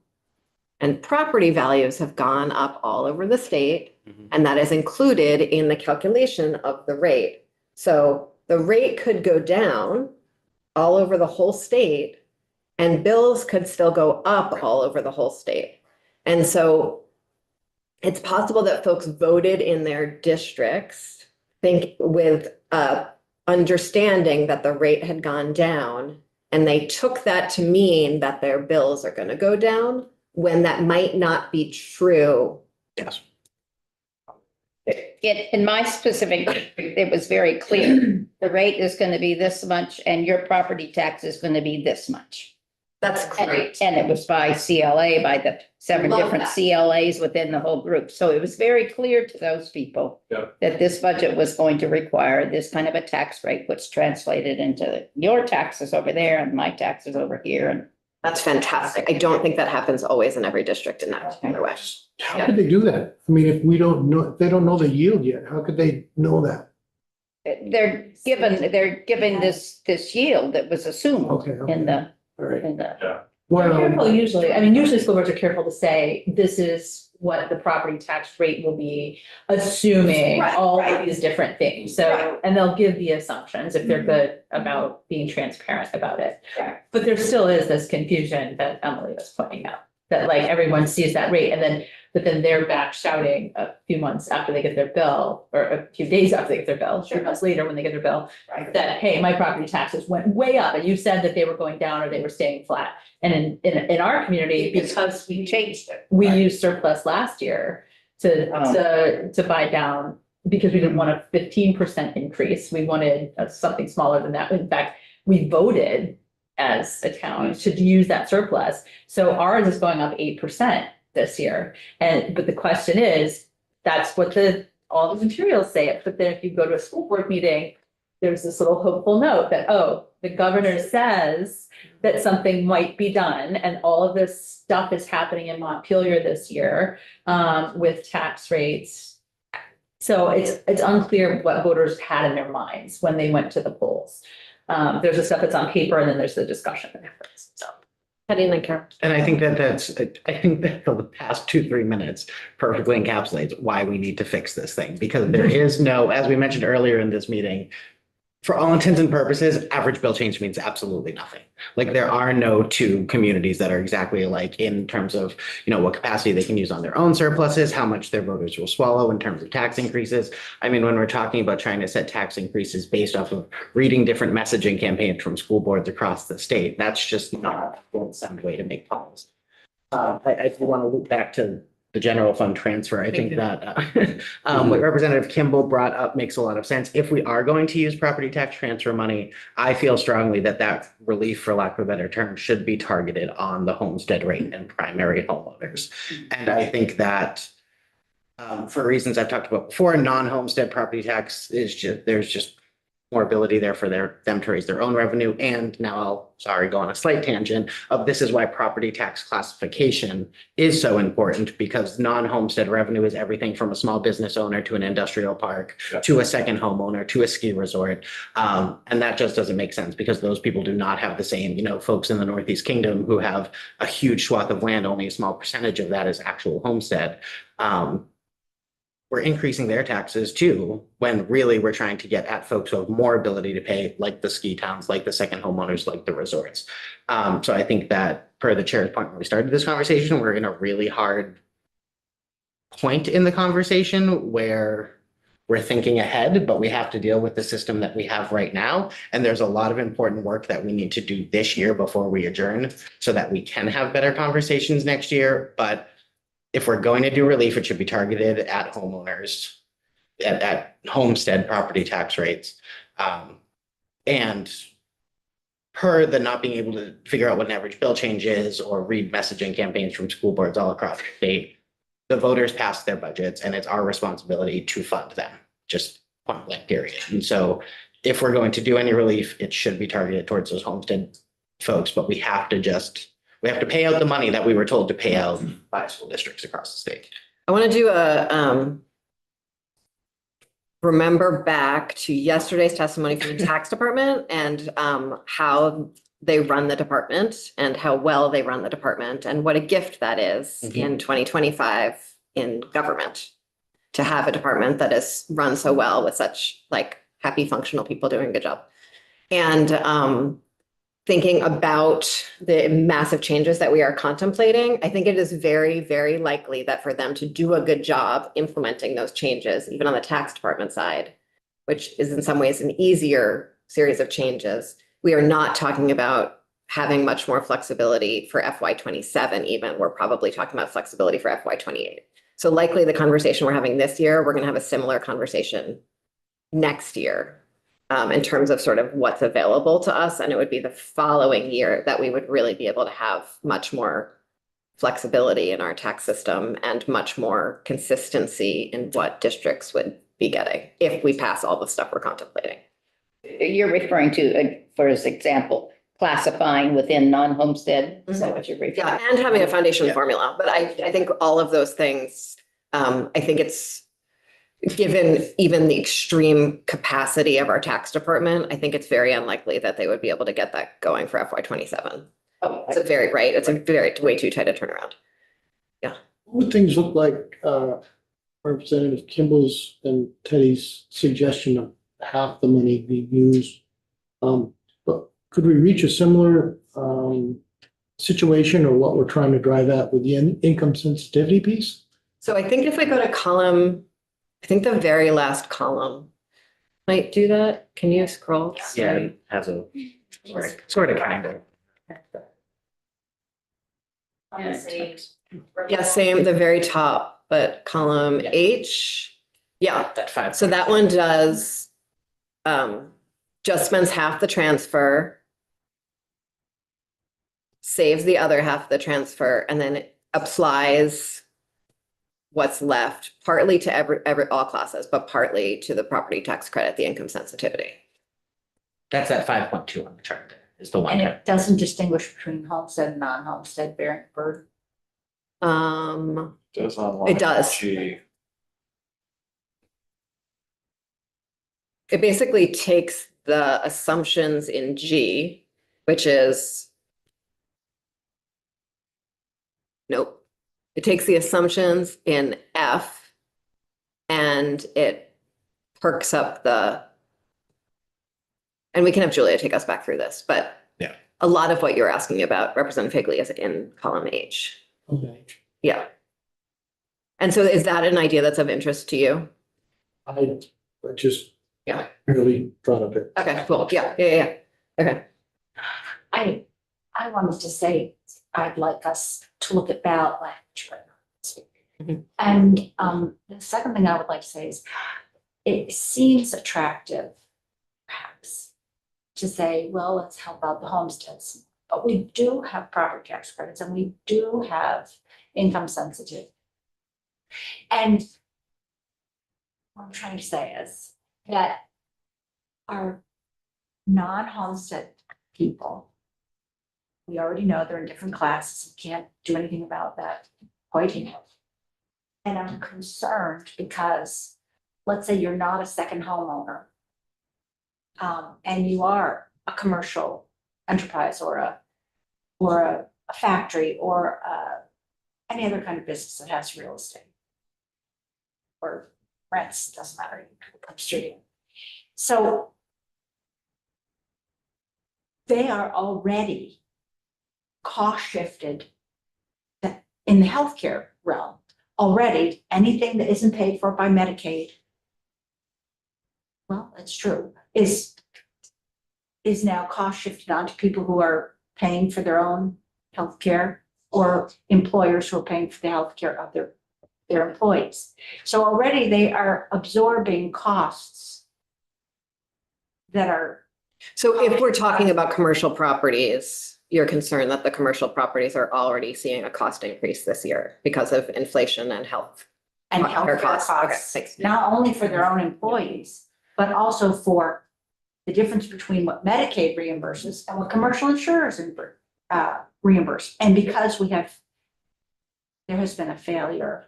And property values have gone up all over the state, and that is included in the calculation of the rate. So the rate could go down all over the whole state, and bills could still go up all over the whole state. And so it's possible that folks voted in their districts, think with understanding that the rate had gone down, and they took that to mean that their bills are going to go down, when that might not be true. Yes. In my specific district, it was very clear. The rate is gonna be this much and your property tax is gonna be this much. That's great. And it was by CLA, by the 7 Love different that. CLAs within the whole group. So it was very clear to those people Yeah. that this budget was going to require this kind of a tax rate, which translated into your taxes over there and my taxes over here. And That's fantastic. I don't think that happens always in every district in that particular way. How could they do that? I mean, if we don't know, if they don't know the yield yet, how could they know that? they're given this yield that was assumed Okay. in the, All right. in the. They're Well, careful usually, I mean, usually school boards are careful to say, this is what the property tax rate will be, assuming Right, all right. of these different things. Right. So, and they'll give the assumptions if they're good about being transparent about it. Right. But there still is this confusion that Emily was pointing out, that like everyone sees that rate and then, but then they're back shouting a few months after they get their bill, or a few days after they get their bill, 3 months later when they get their bill, that, hey, my property taxes went way up, and you said that they were going down or they were staying flat. And in our community, because we Changed it. we used surplus last year to buy down, because we didn't want a 15% increase. We wanted something smaller than that. In fact, we voted as a town to use that surplus. So ours is going up 8% this year. But the question is, that's what all the materials say. But then if you go to a school board meeting, there's this little hopeful note that, oh, the governor says that something might be done, and all of this stuff is happening in Montpelier this year with tax rates So it's unclear what voters had in their minds when they went to the polls. There's the stuff that's on paper and then there's the discussion afterwards, so. Patty and then Carol. And I think I think that the past 2-3 minutes perfectly encapsulates why we need to fix this thing, because there is no, as we mentioned earlier in this meeting, for all intents and purposes, average bill change means absolutely nothing. Like there are no two communities that are exactly alike in terms of, what capacity they can use on their own surpluses, how much their voters will swallow in terms of tax increases. I mean, when we're talking about trying to set tax increases based off of reading different messaging campaigns from school boards across the state, that's just not a sound way to make policy. I do want to loop back to the general fund transfer. I think that what Representative Kimball brought up makes a lot of sense. If we are going to use property tax transfer money, I feel strongly that that relief, for lack of a better term, should be targeted on the homestead rate and primary homeowners. And I think that for reasons I've talked about before, non-homestead property tax there's just more ability there for them to raise their own revenue. And now I'll, go on a slight tangent of this is why property tax classification is so important, because non-homestead revenue is everything from a small business owner to an industrial park, to a second homeowner, to a ski resort. And that just doesn't make sense because those people do not have the same, folks in the Northeast Kingdom who have a huge swath of land, only a small percentage of that is actual homestead. We're increasing their taxes too, when really we're trying to get at folks who have more ability to pay, like the ski towns, like the second homeowners, like the resorts. So I think that per the chair's point when we started this conversation, we're in a really hard point in the conversation where we're thinking ahead, but we have to deal with the system that we have right now. And there's a lot of important work that we need to do this year before we adjourn so that we can have better conversations next year. But if we're going to do relief, it should be targeted at homeowners, at homestead property tax rates. And per the not being able to figure out what an average bill change is or read messaging campaigns from school boards all across the state, the voters passed their budgets and it's our responsibility to fund them, just point blank period. And so if we're going to do any relief, it should be targeted towards those homestead folks, but we have to pay out the money that we were told to pay out by school districts across the state. I want to do a remember back to yesterday's testimony from the tax department and how they run the department and how well they run the department and what a gift that is in 2025 in government to have a department that is run so well with such happy, functional people doing a good job. And thinking about the massive changes that we are contemplating, I think it is very, very likely that for them to do a good job implementing those changes, even on the tax department side, which is in some ways an easier series of changes, we are not talking about having much more flexibility for FY27 even. We're probably talking about flexibility for FY28. So likely the conversation we're having this year, we're going to have a similar conversation next year. In terms of sort of what's available to us. And it would be the following year that we would really be able to have much more flexibility in our tax system and much more consistency in what districts would be getting if we pass all the stuff we're contemplating. You're referring to, for example, classifying within non-homestead, is that what you're referring to? Yeah, and having a foundation formula. But I think all of those things, I think it's, given even the extreme capacity of our tax department, I think it's very unlikely that they would be able to get that going for FY27. It's way too tight a turnaround. Yeah. What would things look like, Representative Kimball's and Teddy's suggestion of half the money being used? But could we reach a similar situation or what we're trying to drive at with the income sensitivity piece? So I think if we go to column, I think the very last column might do that. Can you scroll? Yeah, it has a sort of kind of. Yeah, same, the very top, but column H. Yeah, That 5. so that one does just spends half the transfer, saves the other half of the transfer, and then it applies what's left partly to all classes, but partly to the property tax credit, the income sensitivity. That's that 5.2 on the chart there, is the one. And it doesn't distinguish between homestead and non-homestead bearing burden. Does on It does. G. it basically takes the assumptions in G, which is. Nope. It takes the assumptions in F and it perks up and we can have Julia take us back through this, but Yeah. a lot of what you're asking about, Representative Higley, is in column H. Okay. Yeah. And so is that an idea that's of interest to you? I just. Yeah. Really thought of it. Okay, cool. Yeah. Okay. I wanted to say, I'd like us to look at ballot language. Mhm. And the second thing I would like to say is, it seems attractive, perhaps, to say, well, let's help out the homesteads. But we do have property tax credits and we do have income sensitive. And what I'm trying to say is that our non-homestead people, we already know they're in different classes, we can't do anything about that quite yet. And I'm concerned because, let's say you're not a second homeowner. And you are a commercial enterprise or a factory or any other kind of business that has real estate. Or rents, doesn't matter, it comes to you. So they are already cost shifted in the healthcare realm. Already, anything that isn't paid for by Medicaid, well, that's true, is now cost shifted onto people who are paying for their own healthcare or employers who are paying for the healthcare of their employees. So already they are absorbing costs that are. So if we're talking about commercial properties, you're concerned that the commercial properties are already seeing a cost increase this year because of inflation and health. And Healthcare healthcare costs. Okay, costs, thanks. not only for their own employees, but also for the difference between what Medicaid reimburses and what commercial insurers reimburse. And because there has been a failure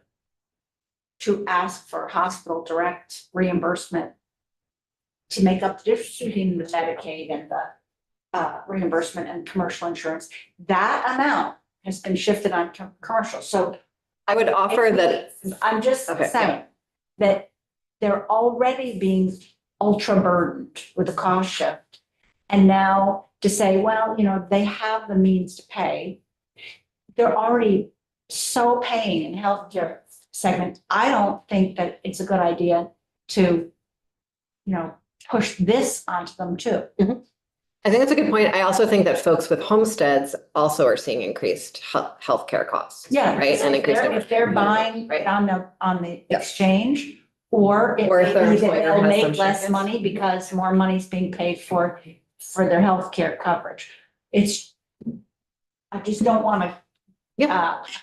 to ask for hospital direct reimbursement to make up the difference between the Medicaid and the reimbursement and commercial insurance, that amount has been shifted on commercial. So I would offer that. I'm just Okay, saying that they're already being ultra burdened with the cost shift. And now to say, well, they have the means to pay. They're already so paying in healthcare segment. I don't think that it's a good idea to, push this onto them too. I think that's a good point. I also think that folks with homesteads also are seeing increased healthcare costs. Yeah. Right, and increased. If they're buying Right. on the exchange, or it Or if their may be that employer they'll has some make less shares. money because more money's being paid for their healthcare coverage. I just don't want to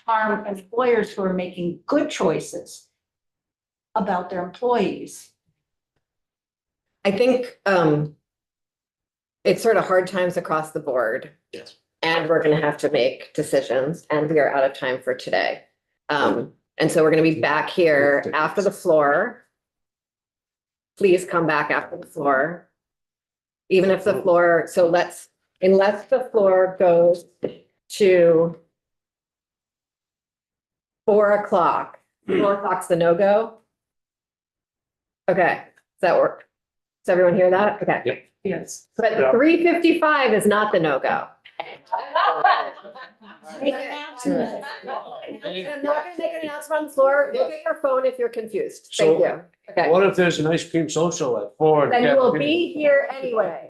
harm employers who are making good choices about their employees. I think it's sort of hard times across the board. Yes. And we're gonna have to make decisions and we are out of time for today. And so we're gonna be back here after the floor. Please come back after the floor. Even if the floor, unless the floor goes to 4:00, 4:00's the no-go. Okay, does that work? Does everyone hear that? Okay. Yep. Yes. But 3:55 is not the no-go. I'm not gonna make an announcement on the floor. Look at your phone if you're confused. Thank So- you. Okay. What if there's an ice cream social at 4? Then you will be here anyway.